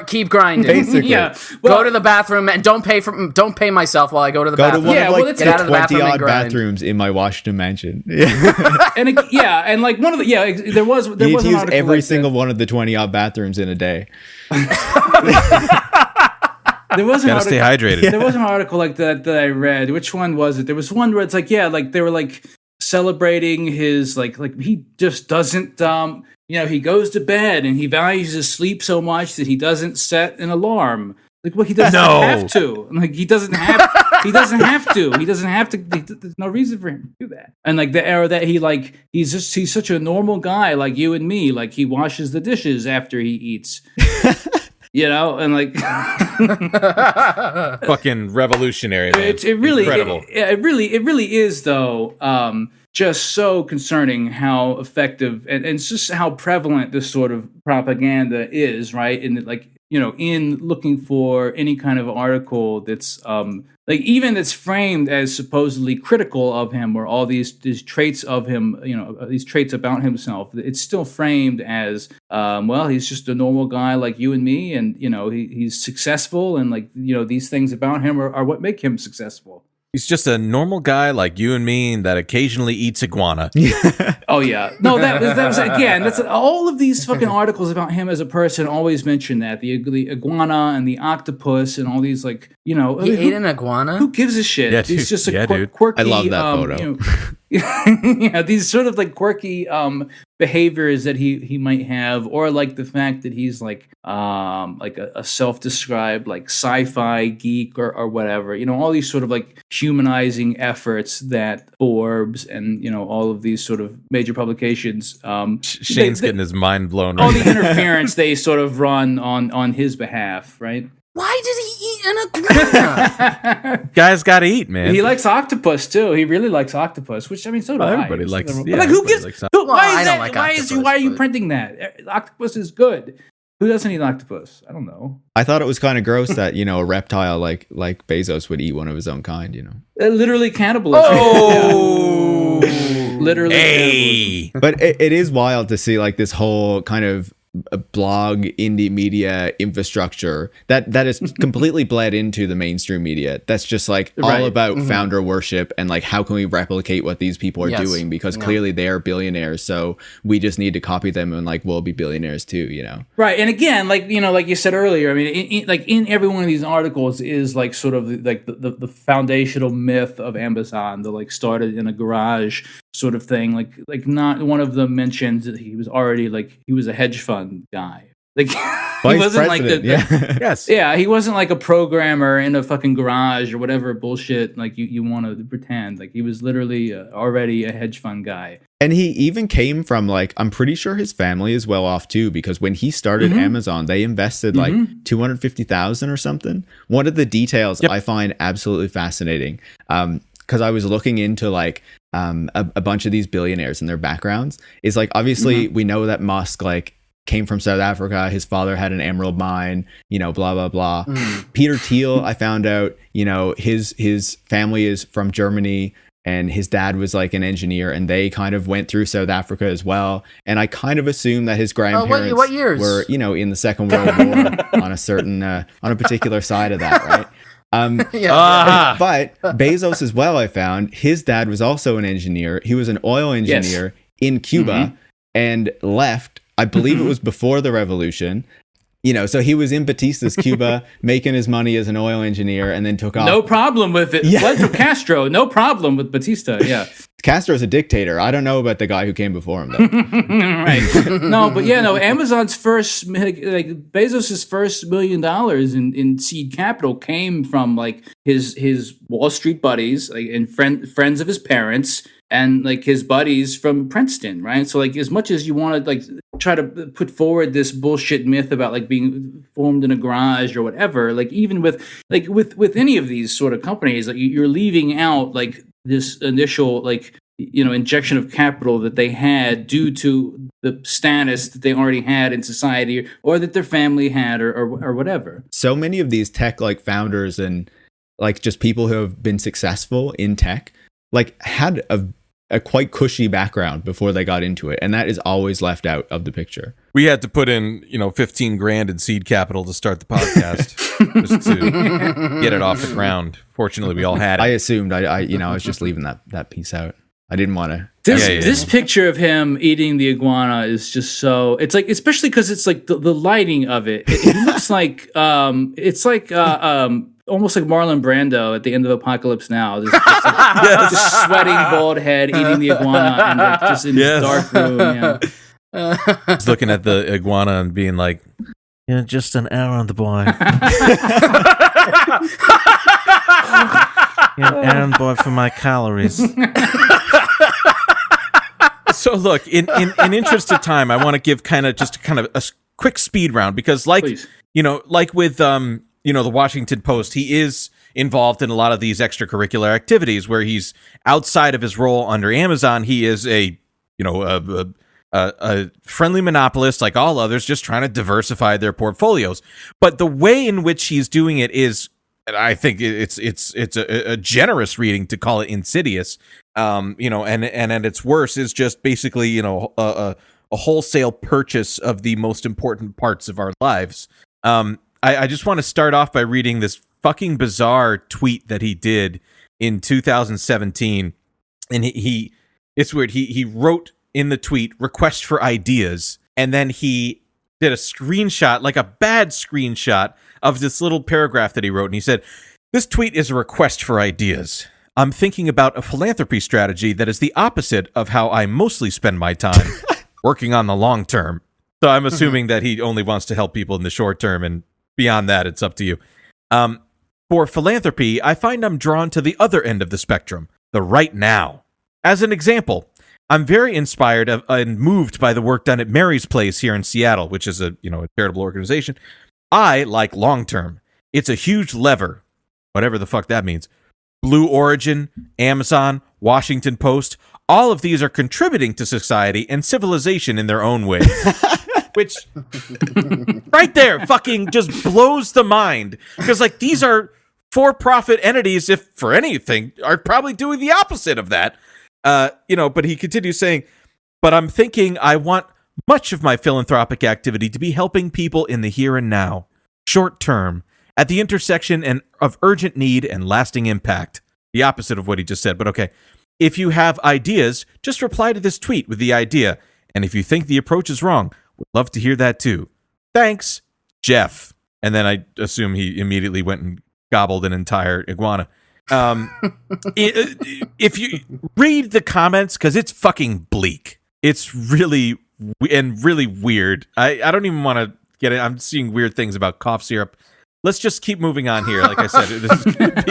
Keep grinding. Basically. Yeah. Go to the bathroom and don't pay myself while I go to the go to bathroom. one Yeah, of well, like it's- the get out of the bathroom 20 and odd grind. bathrooms in my Washington mansion. Yeah. And like one of the there was You need an to use article every like single one of the 20 odd bathrooms in a day. there was an Gotta article, stay hydrated. There was an article like that I read. Which one was it? There was one where it's like, yeah, like they were like celebrating his like he just doesn't he goes to bed and he values his sleep so much that he doesn't set an alarm. Like, well, he doesn't have to. Like, he doesn't have to. There's no reason for him to do that. And like the era that he's such a normal guy like you and me. Like, he washes the dishes after he eats. And like Fucking revolutionary, man. it really Incredible. it really is though. Just so concerning how effective and it's just how prevalent this sort of propaganda is, right? And like, in looking for any kind of article that's like even that's framed as supposedly critical of him or all these traits of him, these traits about himself, it's still framed as he's just a normal guy like you and me, and he's successful, and like these things about him are what make him successful. He's just a normal guy like you and me that occasionally eats iguana. Oh yeah, no, that was again. That's all of these fucking articles about him as a person always mention that the iguana and the octopus and all these like He ate an iguana? Who gives a shit? Yeah, He's dude. just a Yeah, dude. quirky. I love that photo. These sort of like quirky behaviors that he might have, or like the fact that he's like a self-described like sci-fi geek or whatever. All these sort of like humanizing efforts that Forbes and all of these sort of major publications. Shane's getting his mind blown all right the now. interference they sort of run on his behalf, right? Why did he eat an iguana? Guys gotta eat, man. He likes octopus too. He really likes octopus, which I mean, so do I. Everybody likes- But yeah, like, who everybody gives? likes Who, why Well, is I that? don't like octopus, Why are you but- printing that? Octopus is good. Who doesn't eat octopus? I don't know. I thought it was kind of gross that, a reptile like Bezos would eat one of his own kind, Literally cannibalism. Oh, Literally. hey. But it is wild to see like this whole kind of blog indie media infrastructure that is completely bled into the mainstream media. That's just like all Right. about founder worship and like how can we replicate what these people are Yes. doing, because clearly they are billionaires, so we just need to copy them and like we'll be billionaires too, Right, and again, like like you said earlier, I mean, in every one of these articles is like sort of like the foundational myth of Amazon, the like started in a garage sort of thing. Like not one of them mentioned that he was already like he was a hedge fund guy. Like he Vice wasn't like president, yeah. Yes. yeah, he wasn't like a programmer in a fucking garage or whatever bullshit like you want to pretend. Like he was literally already a hedge fund guy. And he even came from like, I'm pretty sure his family is well off too, because when he started Amazon, they invested like 250,000 or something. One of the details I find absolutely fascinating, because I was looking into like a bunch of these billionaires and their backgrounds, is like obviously we know that Musk like came from South Africa. His father had an emerald mine, blah, blah, blah. Peter Thiel, I found out, his family is from Germany and his dad was like an engineer and they kind of went through South Africa as well. And I kind of assume that his grandparents what years? were, in the Second World War on a certain, on a particular side of that, right? But Bezos as well, I found his dad was also an engineer. He was an oil engineer in Cuba and left. I believe it was before the revolution. So he was in Batista's Cuba making his money as an oil engineer and then took off. No problem with it. Fled from Castro. No problem with Batista. Yeah. Castro's a dictator. I don't know about the guy who came before him, though. Right. Amazon's first, like Bezos's first $1 million in seed capital came from like his Wall Street buddies, like and friends of his parents, and like his buddies from Princeton, right? So like as much as you want to like try to put forward this bullshit myth about like being formed in a garage or whatever, like even with any of these sort of companies, like you're leaving out like this initial like injection of capital that they had due to the status that they already had in society or that their family had or whatever. So many of these tech like founders and like just people who have been successful in tech like had a a quite cushy background before they got into it, and that is always left out of the picture. We had to put in, $15,000 in seed capital to start the podcast just to get it off the ground. Fortunately, we all had it. I assumed I was just leaving that piece out. I didn't want to. This picture of him eating the iguana is just so. It's like, especially because it's like the lighting of it. It looks like it's like almost like Marlon Brando at the end of Apocalypse Now, just sweating bald head eating the iguana and like just in this dark room. Yeah. He's looking at the iguana and being like, "Yeah, just an errand boy." Errand boy for my calories. So look, in interest of time, I want to give kind of a quick speed round because, like with the Washington Post, he is involved in a lot of these extracurricular activities where he's outside of his role under Amazon. He is a friendly monopolist like all others, just trying to diversify their portfolios. But the way in which he's doing it is, I think it's a generous reading to call it insidious. And at its worst is just basically, a wholesale purchase of the most important parts of our lives. I just want to start off by reading this fucking bizarre tweet that he did in 2017. And it's weird. He wrote in the tweet, "request for ideas." And then he did a screenshot, like a bad screenshot of this little paragraph that he wrote. And he said, "This tweet is a request for ideas. I'm thinking about a philanthropy strategy that is the opposite of how I mostly spend my time working on the long term." So I'm assuming that he only wants to help people in the short term, and beyond that, it's up to you. For philanthropy, I find I'm drawn to the other end of the spectrum, the right now. As an example, I'm very inspired and moved by the work done at Mary's Place here in Seattle, which is a charitable organization. I like long term. It's a huge lever, whatever the fuck that means. Blue Origin, Amazon, Washington Post, all of these are contributing to society and civilization in their own ways. Which, right there, fucking just blows the mind. Because, these are for-profit entities, if for anything, are probably doing the opposite of that. But he continues saying, "But I'm thinking I want much of my philanthropic activity to be helping people in the here and now, short term, at the intersection of urgent need and lasting impact." The opposite of what he just said, but okay. "If you have ideas, just reply to this tweet with the idea. And if you think the approach is wrong, would love to hear that too. Thanks, Jeff." And then I assume he immediately went and gobbled an entire iguana. If you read the comments, because it's fucking bleak. It's really weird. I don't even want to get it. I'm seeing weird things about cough syrup. Let's just keep moving on here. Like I said, this is going to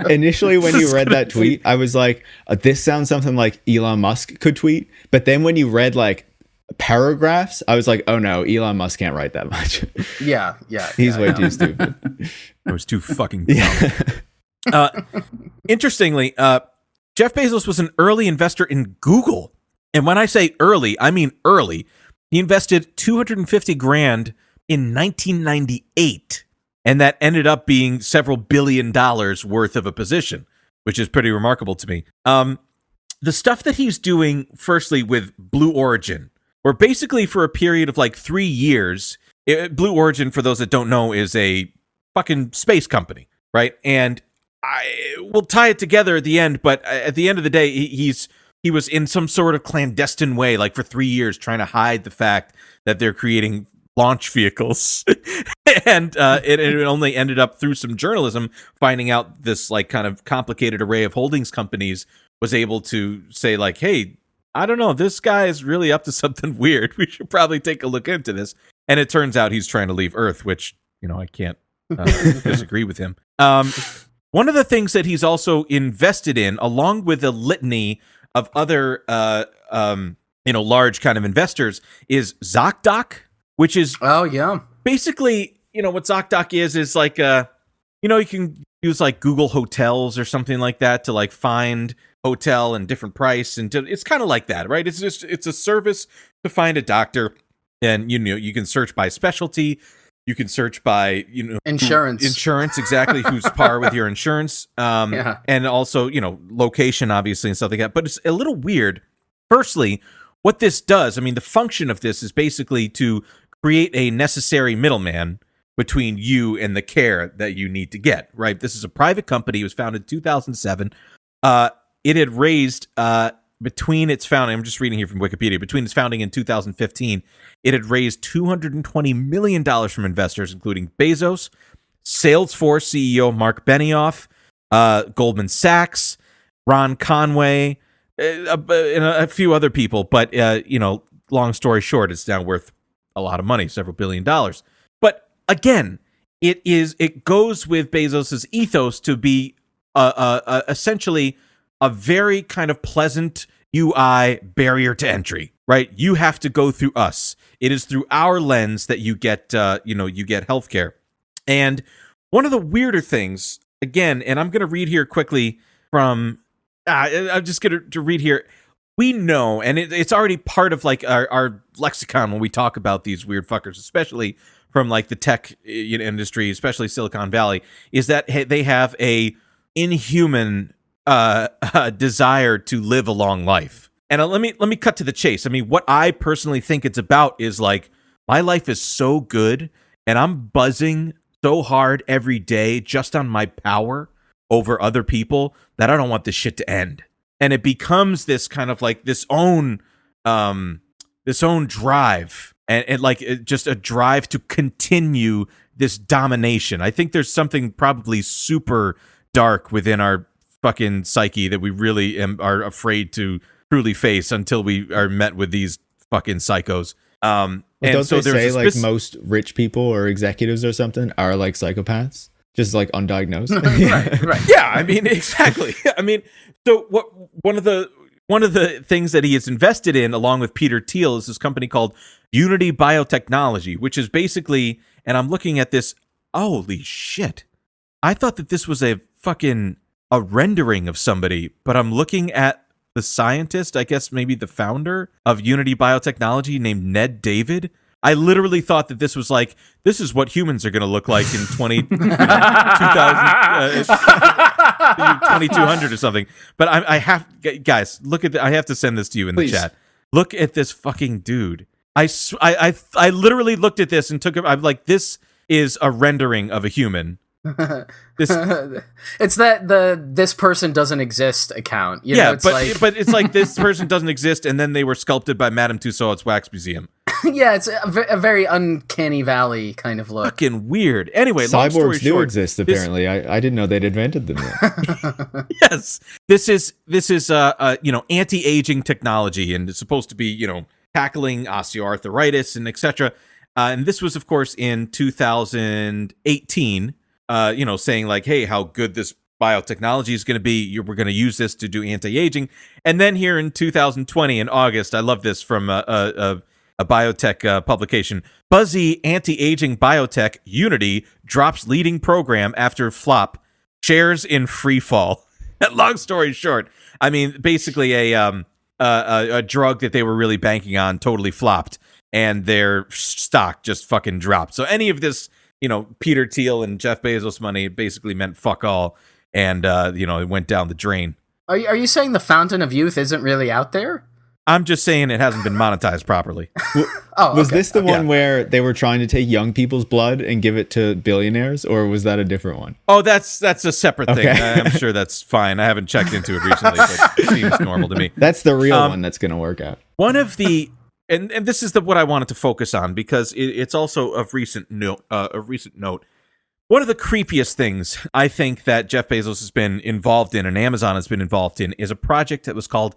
be... Initially, when you read that tweet, I was like, this sounds something like Elon Musk could tweet. But then when you read paragraphs, I was like, oh no, Elon Musk can't write that much. Yeah. He's way too stupid. It was too fucking dumb. Interestingly, Jeff Bezos was an early investor in Google. And when I say early, I mean early. He invested $250,000 in 1998. And that ended up being several $1 billion worth of a position, which is pretty remarkable to me. The stuff that he's doing, firstly, with Blue Origin, where basically for a period of 3 years, Blue Origin, for those that don't know, is a fucking space company, right? And we'll tie it together at the end, but at the end of the day, he was in some sort of clandestine way, for 3 years, trying to hide the fact that they're creating launch vehicles. And it only ended up through some journalism finding out this kind of complicated array of holdings companies was able to say hey, I don't know, this guy is really up to something weird. We should probably take a look into this. And it turns out he's trying to leave Earth, which, I can't disagree with him. One of the things that he's also invested in, along with a litany of other, large kind of investors, is ZocDoc, which is basically, what ZocDoc is you can use Google Hotels or something like that to find hotel and different price, and it's kind of like that, right? It's a service to find a doctor, and you can search by specialty. You can search by, Insurance. Insurance, exactly, who's par with your insurance. And also, location, obviously, and stuff like that. But it's a little weird. Firstly, what this does, I mean, the function of this is basically to create a necessary middleman between you and the care that you need to get, right? This is a private company. It was founded in 2007. It had raised, between its founding, I'm just reading here from Wikipedia, between its founding in 2015, it had raised $220 million from investors, including Bezos, Salesforce CEO Mark Benioff, Goldman Sachs, Ron Conway, and a few other people. But, long story short, it's now worth a lot of money, several $billion. But again, it goes with Bezos's ethos to be essentially a very kind of pleasant UI barrier to entry, right? You have to go through us. It is through our lens that you get, you get healthcare. And one of the weirder things, again, and I'm going to read here quickly from, I'm just going to read here. We know, and it's already part of like our lexicon when we talk about these weird fuckers, especially from like the tech industry, especially Silicon Valley, is that they have a inhuman desire to live a long life. And let me cut to the chase. I mean, what I personally think it's about is like, my life is so good and I'm buzzing so hard every day just on my power over other people that I don't want this shit to end. And it becomes this kind of like this own drive and like just a drive to continue this domination. I think there's something probably super dark within our fucking psyche that we really are afraid to truly face until we are met with these fucking psychos. Don't they say like most rich people or executives or something are like psychopaths, just like undiagnosed? Right. Yeah, I mean, exactly. I mean, so one of the things that he is invested in, along with Peter Thiel, is this company called Unity Biotechnology, which is basically, and I'm looking at this, holy shit, I thought that this was a rendering of somebody, but I'm looking at the scientist, I guess maybe the founder of Unity Biotechnology, named Ned David. I literally thought that this was like, this is what humans are going to look like in 2200 or something. But I have, guys, look at I have to send this to you in the chat. Look at this fucking dude. I literally looked at this and took it. I'm like, this is a rendering of a human. It's that this person doesn't exist account. But it's like this person doesn't exist, and then they were sculpted by Madame Tussauds Wax Museum. Yeah, it's a very uncanny valley kind of look. Fucking weird. Anyway, cyborgs do exist apparently. I didn't know they'd invented them yet. Yes, this is anti-aging technology, and it's supposed to be tackling osteoarthritis and etc. And this was, of course, in 2018. Saying like, hey, how good this biotechnology is going to be. We're going to use this to do anti-aging. And then here in 2020, in August, I love this from a biotech publication. Buzzy anti-aging biotech Unity drops leading program after flop. Shares in free fall. Long story short, I mean, basically a drug that they were really banking on totally flopped, and their stock just fucking dropped. So any of this, Peter Thiel and Jeff Bezos money basically meant fuck all, and it went down the drain. Are you saying the fountain of youth isn't really out there? I'm just saying it hasn't been monetized properly. Was this the one where they were trying to take young people's blood and give it to billionaires, or was that a different one? Oh, that's a separate thing. I'm sure that's fine. I haven't checked into it recently, but it seems normal to me. That's the real one that's going to work out. One of the and this is what I wanted to focus on, because it's also of recent note. One of the creepiest things I think that Jeff Bezos has been involved in and Amazon has been involved in is a project that was called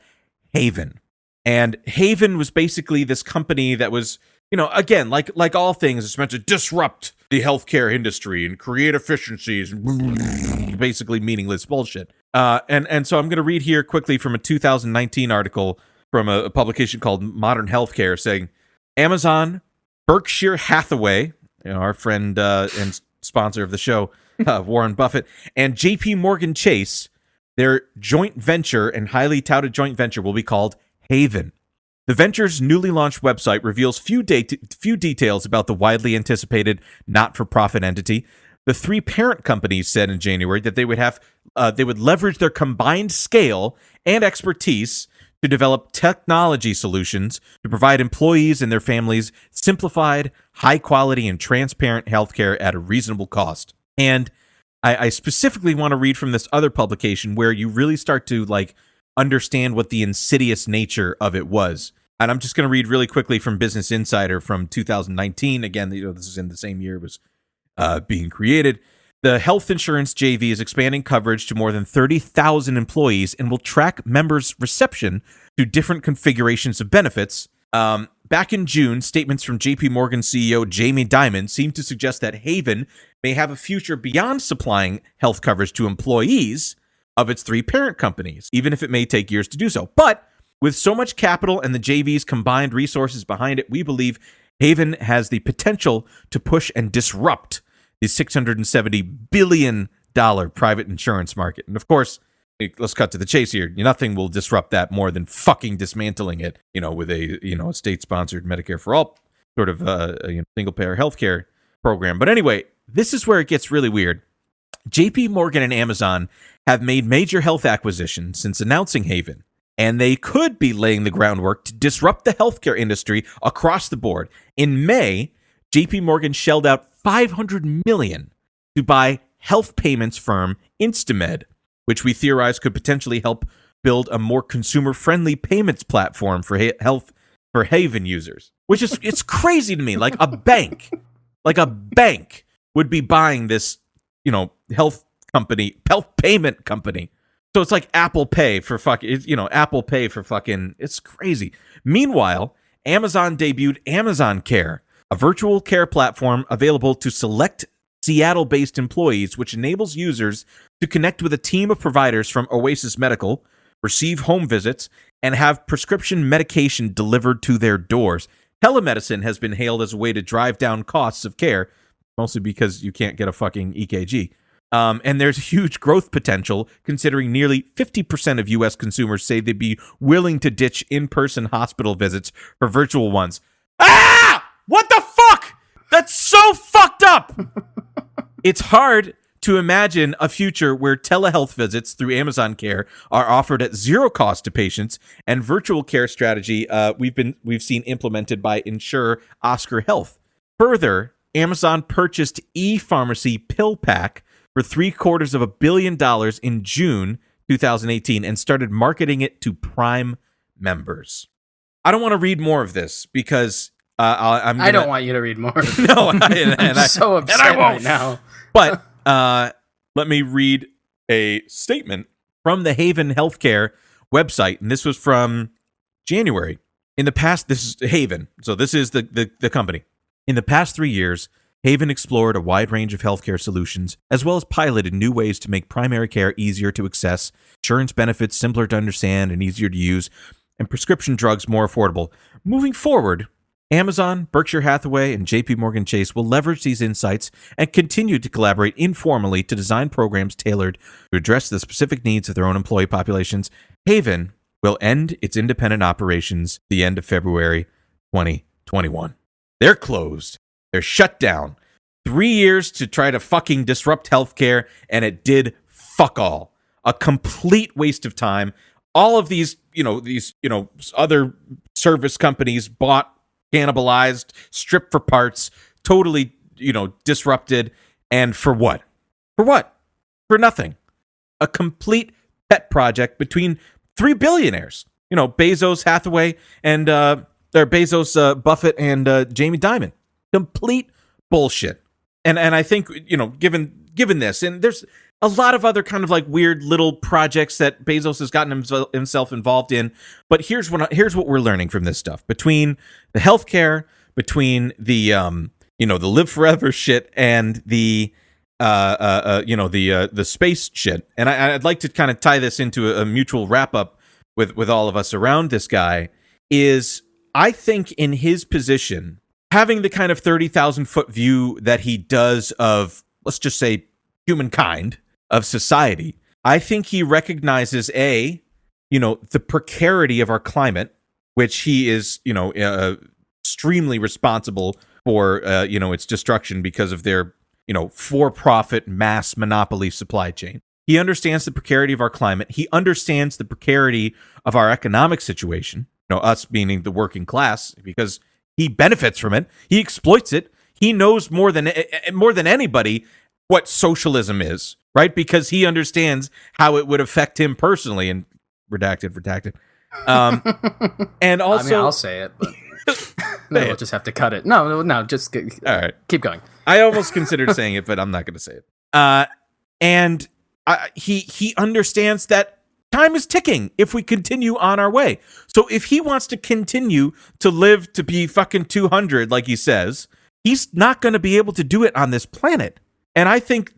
Haven. And Haven was basically this company that was, again, like all things, it's meant to disrupt the healthcare industry and create efficiencies, basically meaningless bullshit. And so I'm going to read here quickly from a 2019 article from a publication called Modern Healthcare, saying Amazon, Berkshire Hathaway, our friend and sponsor of the show, Warren Buffett, and JP Morgan Chase, their joint venture and highly touted joint venture will be called Haven. The venture's newly launched website reveals few details about the widely anticipated not-for-profit entity. The three parent companies said in January that they would leverage their combined scale and expertise to develop technology solutions to provide employees and their families simplified, high-quality, and transparent healthcare at a reasonable cost. And I specifically want to read from this other publication where you really start to understand what the insidious nature of it was. And I'm just going to read really quickly from Business Insider from 2019. Again, this is in the same year it was being created. The health insurance JV is expanding coverage to more than 30,000 employees and will track members' reception to different configurations of benefits. Back in June, statements from JP Morgan CEO Jamie Dimon seemed to suggest that Haven may have a future beyond supplying health coverage to employees of its three parent companies, even if it may take years to do so. But with so much capital and the JV's combined resources behind it, we believe Haven has the potential to push and disrupt the $670 billion private insurance market. And of course, let's cut to the chase here. Nothing will disrupt that more than fucking dismantling it, with a state-sponsored Medicare for all sort of single-payer healthcare program. But anyway, this is where it gets really weird. JP Morgan and Amazon have made major health acquisitions since announcing Haven, and they could be laying the groundwork to disrupt the healthcare industry across the board. In May, JP Morgan shelled out $500 million to buy health payments firm Instamed, which we theorize could potentially help build a more consumer-friendly payments platform for health for Haven users. Which is it's crazy to me. Like a bank would be buying this, health payment company. So it's like Apple Pay for fucking, it's crazy. Meanwhile, Amazon debuted Amazon Care, a virtual care platform available to select Seattle-based employees, which enables users to connect with a team of providers from Oasis Medical, receive home visits, and have prescription medication delivered to their doors. Telemedicine has been hailed as a way to drive down costs of care, mostly because you can't get a fucking EKG. And there's huge growth potential, considering nearly 50% of U.S. consumers say they'd be willing to ditch in-person hospital visits for virtual ones. Ah! What the fuck? That's so fucked up! It's hard to imagine a future where telehealth visits through Amazon Care are offered at zero cost to patients, and virtual care strategy we've seen implemented by insurer Oscar Health. Further, Amazon purchased ePharmacy PillPack for $750 million in June 2018 and started marketing it to Prime members. I don't want to read more of this because I don't want you to read more. No, I'm so upset right now. But let me read a statement from the Haven Healthcare website, and this was from January. In the past, this is Haven, so this is the company. In the past 3 years, Haven explored a wide range of healthcare solutions, as well as piloted new ways to make primary care easier to access, insurance benefits simpler to understand and easier to use, and prescription drugs more affordable. Moving forward, Amazon, Berkshire Hathaway, and JP Morgan Chase will leverage these insights and continue to collaborate informally to design programs tailored to address the specific needs of their own employee populations. Haven will end its independent operations the end of February 2021. They're closed. They're shut down. 3 years to try to fucking disrupt healthcare, and it did fuck all. A complete waste of time. All of these other service companies bought, cannibalized, stripped for parts, totally, disrupted. And for what? For what? For nothing. A complete pet project between three billionaires. Bezos, Hathaway, and Bezos, Buffett, and Jamie Dimon. Complete bullshit. And I think, given this, and there's a lot of other kind of like weird little projects that Bezos has gotten himself involved in. But here's what we're learning from this stuff. Between the healthcare, between the the live forever shit, and the space shit. And I'd like to kind of tie this into a mutual wrap up with all of us around this guy. Is I think in his position, having the kind of 30,000 foot view that he does of, let's just say, humankind, of society, I think he recognizes the precarity of our climate, which he is, extremely responsible for, its destruction because of their, for-profit mass monopoly supply chain. He understands the precarity of our climate. He understands the precarity of our economic situation, us meaning the working class, because he benefits from it. He exploits it. He knows more than anybody what socialism is, right? Because he understands how it would affect him personally. And redacted. And also, I'll say it, but we'll just have to cut it. No, just all right. Keep going. I almost considered saying it, but I'm not going to say it. And he understands that time is ticking if we continue on our way. So if he wants to continue to live to be fucking 200, like he says, he's not going to be able to do it on this planet. And I think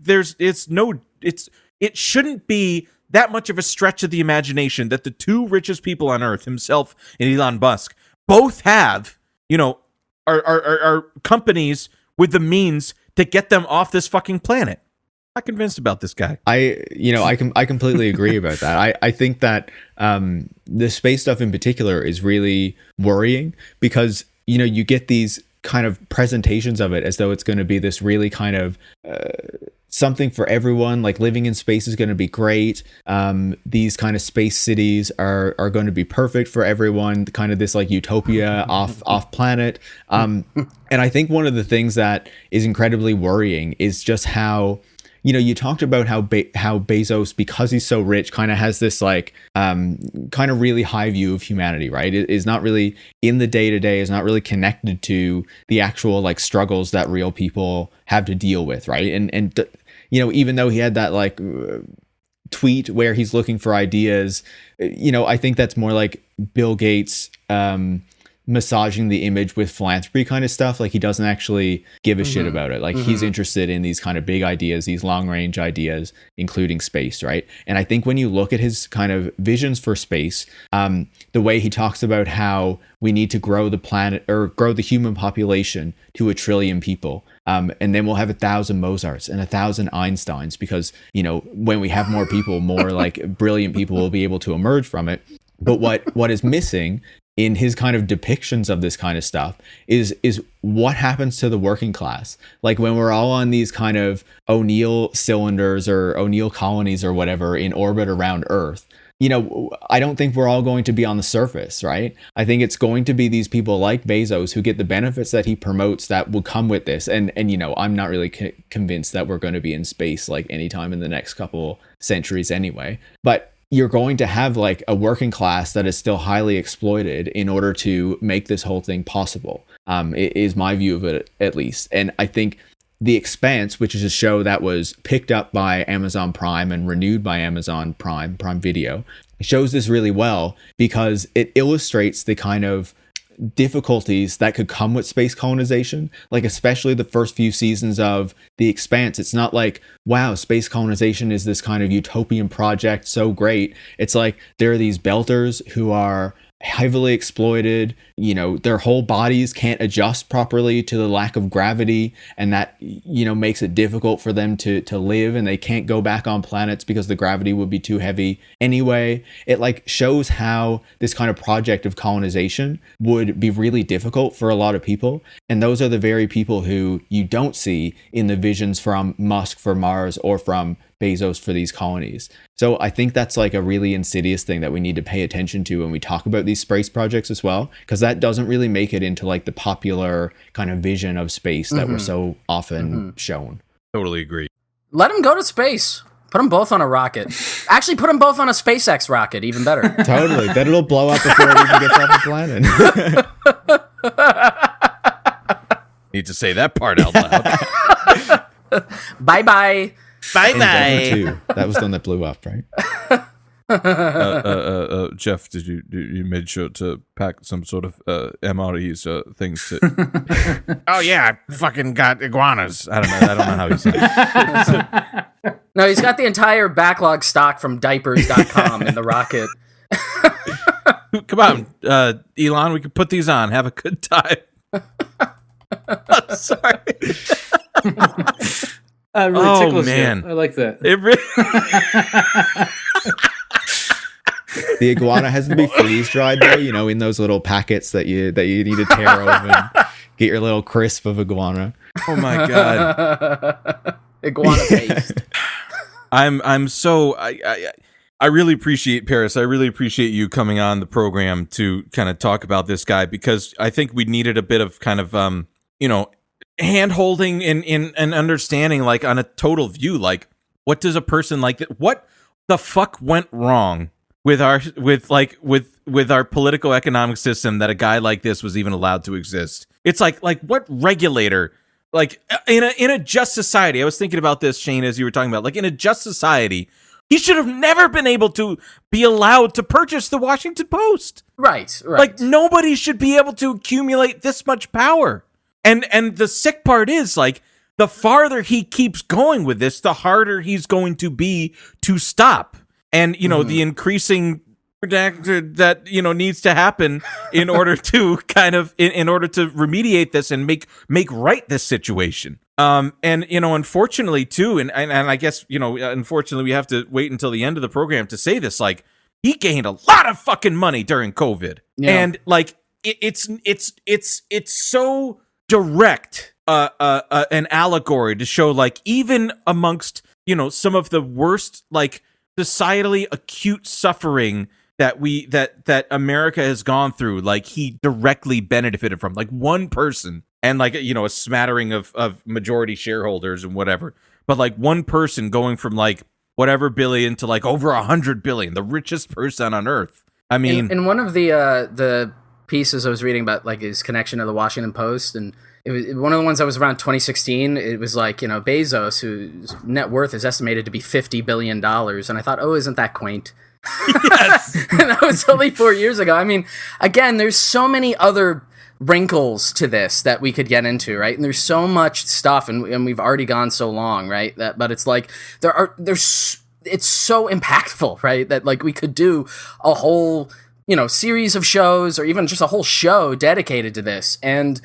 it shouldn't be that much of a stretch of the imagination that the two richest people on Earth, himself and Elon Musk, both have, are companies with the means to get them off this fucking planet. I'm not convinced about this guy. I completely agree about that. I think that the space stuff in particular is really worrying because, you get these kind of presentations of it as though it's going to be this really kind of something for everyone, like living in space is going to be great. These kind of space cities are going to be perfect for everyone, kind of this like utopia off planet. And I think one of the things that is incredibly worrying is just how, you talked about how Bezos, because he's so rich, kind of has this like kind of really high view of humanity, right? It is not really in the day-to-day, is not really connected to the actual like struggles that real people have to deal with, right? And even though he had that like tweet where he's looking for ideas, I think that's more like Bill Gates massaging the image with philanthropy kind of stuff. Like he doesn't actually give a shit about it. Like he's interested in these kind of big ideas, these long range ideas, including space, right? And I think when you look at his kind of visions for space, the way he talks about how we need to grow the planet or grow the human population to 1 trillion people. And then we'll have 1,000 Mozarts and 1,000 Einsteins because, when we have more people, more like brilliant people will be able to emerge from it. But what is missing in his kind of depictions of this kind of stuff is what happens to the working class. Like when we're all on these kind of O'Neill cylinders or O'Neill colonies or whatever in orbit around Earth, I don't think we're all going to be on the surface, right? I think it's going to be these people like Bezos who get the benefits that he promotes that will come with this. And I'm not really convinced that we're going to be in space like anytime in the next couple centuries anyway. But you're going to have like a working class that is still highly exploited in order to make this whole thing possible. It is my view of it, at least. And I think The Expanse, which is a show that was picked up by Amazon Prime and renewed by Amazon Prime Video, shows this really well because it illustrates the kind of difficulties that could come with space colonization, like especially the first few seasons of The Expanse. It's not like, wow, space colonization is this kind of utopian project, so great. It's like there are these belters who are heavily exploited, their whole bodies can't adjust properly to the lack of gravity, and that makes it difficult for them to live, and they can't go back on planets because the gravity would be too heavy anyway. It like shows how this kind of project of colonization would be really difficult for a lot of people, and those are the very people who you don't see in the visions from Musk for Mars or from Bezos for these colonies. So I think that's like a really insidious thing that we need to pay attention to when we talk about these space projects as well, because that doesn't really make it into like the popular kind of vision of space that we're so often shown. Totally agree. Let them go to space. Put them both on a rocket. Actually, put them both on a SpaceX rocket. Even better. Totally. Then it'll blow up before it even gets off the planet. Need to say that part out loud. Bye-bye. Bye-bye. That was the one that blew up, right? Jeff, did you made sure to pack some sort of MREs things to? Oh yeah, I fucking got iguanas. I don't know how he said it. No, he's got the entire backlog stock from diapers.com in the rocket. Come on, Elon, we can put these on. Have a good time. I'm sorry. Really tickles man. you. I like that. It really... The iguana has to be freeze dried though, you know, in those little packets that you need to tear open. Get your little crisp of iguana. Oh my god. Iguana based. I really appreciate Paris. I really appreciate you coming on the program to kind of talk about this guy, because I think we needed a bit of kind of hand holding and understanding, like on a total view, like what does a person like that, what the fuck went wrong with our political economic system that a guy like this was even allowed to exist? It's like what regulator, like in a just society, I was thinking about this, Shane, as you were talking about, like in a just society, he should have never been able to be allowed to purchase the Washington Post. Right. Like nobody should be able to accumulate this much power. And the sick part is, like, the farther he keeps going with this, the harder he's going to be to stop. And, the increasing that, needs to happen in order to kind of, in order to remediate this and make right this situation. And, unfortunately too, and I guess, unfortunately we have to wait until the end of the program to say this, like, he gained a lot of fucking money during COVID. Yeah. And like, it's so direct, an allegory to show, like, even amongst, some of the worst, like, societally acute suffering that America has gone through, like, he directly benefited from, like, one person, and like, a smattering of majority shareholders and whatever, but like one person going from like whatever billion to like over 100 billion, the richest person on earth. I mean, in one of the pieces I was reading about, like, his connection to the Washington Post, and it was one of the ones that was around 2016. It was like, Bezos, whose net worth is estimated to be $50 billion. And I thought, oh, isn't that quaint? Yes. And that was only 4 years ago. I mean, again, there's so many other wrinkles to this that we could get into, right? And there's so much stuff, and we've already gone so long, right? But it's like, it's so impactful, right? That, like, we could do a whole, series of shows, or even just a whole show dedicated to this. And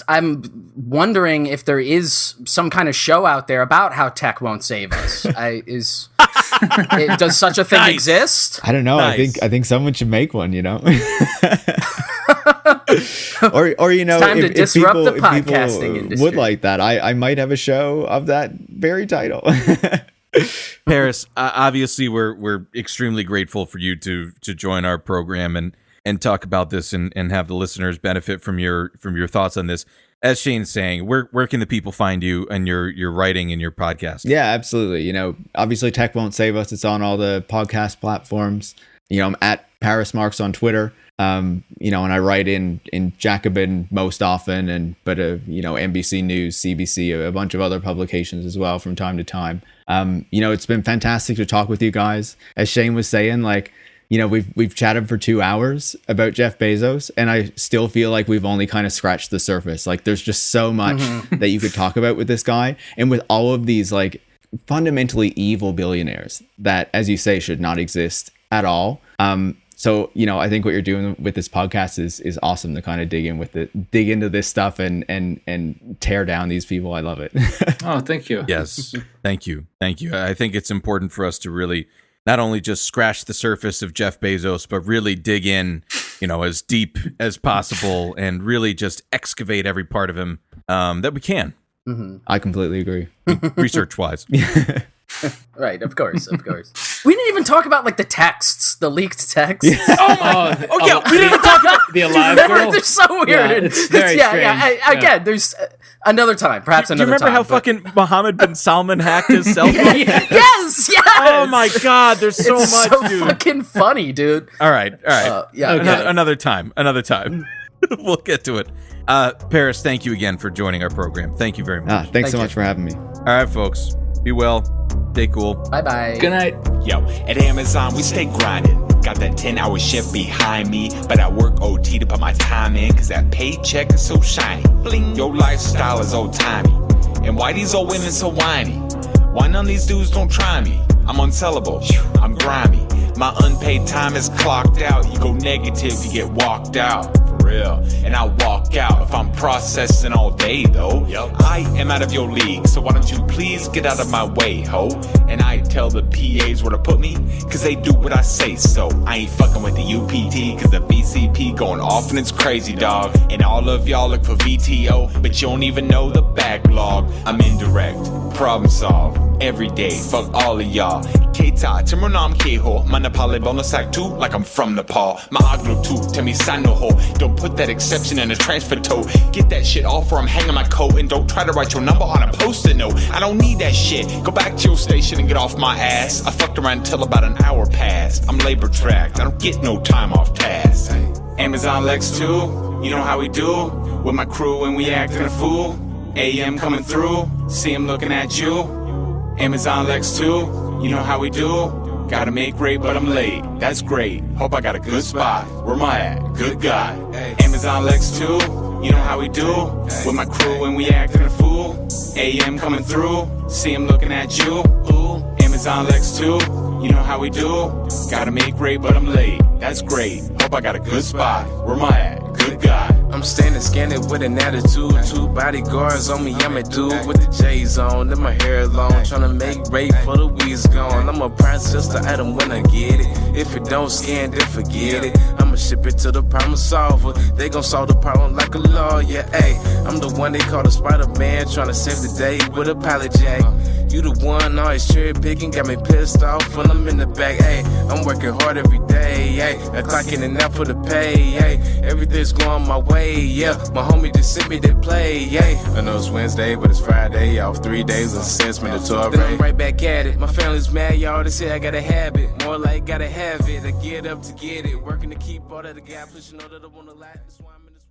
I'm wondering if there is some kind of show out there about how tech won't save us. Does such a thing exist? I don't know. Nice. I think someone should make one, or it's time to disrupt the podcasting industry. Would like that. I might have a show of that very title. Paris, obviously we're extremely grateful for you to join our program and talk about this and have the listeners benefit from your thoughts on this. As Shane's saying, where can the people find you and your writing and your podcast? Yeah, absolutely. Obviously Tech Won't Save Us. It's on all the podcast platforms. I'm at Paris Marx on Twitter. And I write in Jacobin most often, but NBC News, CBC, a bunch of other publications as well from time to time. It's been fantastic to talk with you guys. As Shane was saying, like, we've chatted for 2 hours about Jeff Bezos, and I still feel like we've only kind of scratched the surface. Like, there's just so much that you could talk about with this guy, and with all of these, like, fundamentally evil billionaires that, as you say, should not exist at all. So, I think what you're doing with this podcast is awesome, to kind of dig into this stuff and tear down these people. I love it. Oh, thank you. Yes. Thank you. I think it's important for us to really not only just scratch the surface of Jeff Bezos, but really dig in, as deep as possible, and really just excavate every part of him that we can. Mm-hmm. I completely agree. Research-wise. Right, of course. We didn't even talk about, like, the texts, the leaked texts. We didn't even talk about the Alive Girl. They're so weird. Yeah, it's very strange. Again, there's another time, perhaps another time. Do you remember how fucking Mohammed bin Salman hacked his cell phone? Yes. Oh my God, there's so much, so dude. Fucking funny, dude. All right. Okay. Another time. We'll get to it. Paris, thank you again for joining our program. Thank you very much. Thanks so much for having me. All right, folks. Be well. Stay cool. Bye-bye. Good night. Yo, at Amazon, we stay grinding. Got that 10-hour shift behind me, but I work OT to put my time in, cause that paycheck is so shiny. Bling, your lifestyle is old-timey. And why these old women so whiny? Why none of these dudes don't try me? I'm unsellable, I'm grimy. My unpaid time is clocked out. You go negative, you get walked out. For real. And I walk out if I'm processing all day though. I am out of your league, so why don't you please get out of my way, ho? And I tell the PAs where to put me, cause they do what I say so. I ain't fucking with the UPT, cause the VCP going off and it's crazy, dog. And all of y'all look for VTO, but you don't even know the backlog. I'm indirect, problem solve, every day, fuck all of y'all. Keita, Timonam Keho, Monopoly bonus act 2, like I'm from Nepal. Maaglo 2, Temi Sanoho. Don't put that exception in a transfer toe. Get that shit off or I'm hanging my coat. And don't try to write your number on a post-it note. I don't need that shit. Go back to your station and get off my ass. I fucked around until about an hour passed. I'm labor tracked, I don't get no time off task. Amazon Lex 2, you know how we do. With my crew and we acting a fool. AM coming through, see him looking at you. Amazon Lex 2, you know how we do. Gotta make rate, but I'm late. That's great. Hope I got a good spot. Where am I at? Good God. Amazon Lex 2, you know how we do. With my crew and we acting a fool. AM coming through, see him looking at you. Ooh. Amazon Lex 2, you know how we do. Gotta make rate, but I'm late. That's great. Hope I got a good spot. Where am I at? Good God. I'm standing scanning with an attitude. 2 bodyguards on me, I'm a dude with the J's on and my hair long. Tryna make rate for the weeds gone. I'm a process the item when I get it. If it don't scan, then forget it. I'ma ship it to the problem solver. They gon' solve the problem like a lawyer. Ayy, I'm the one they call the Spider-Man, tryna save the day with a pallet jack. You the one always cherry picking, got me pissed off when I'm in the back. Ayy, I'm working hard every day. Ayy, I clock in and out for the pay. Ayy, everything's going my way. Yeah, my homie just sent me that play. Ayy, I know it's Wednesday, but it's Friday. Off 3 days of since mandatory. Then I'm right back at it. My family's mad, y'all. They say I gotta have it. More like gotta have it. I get up to get it. Working to keep all that I got. Pushing all that I wanna lie. That's why I'm in this.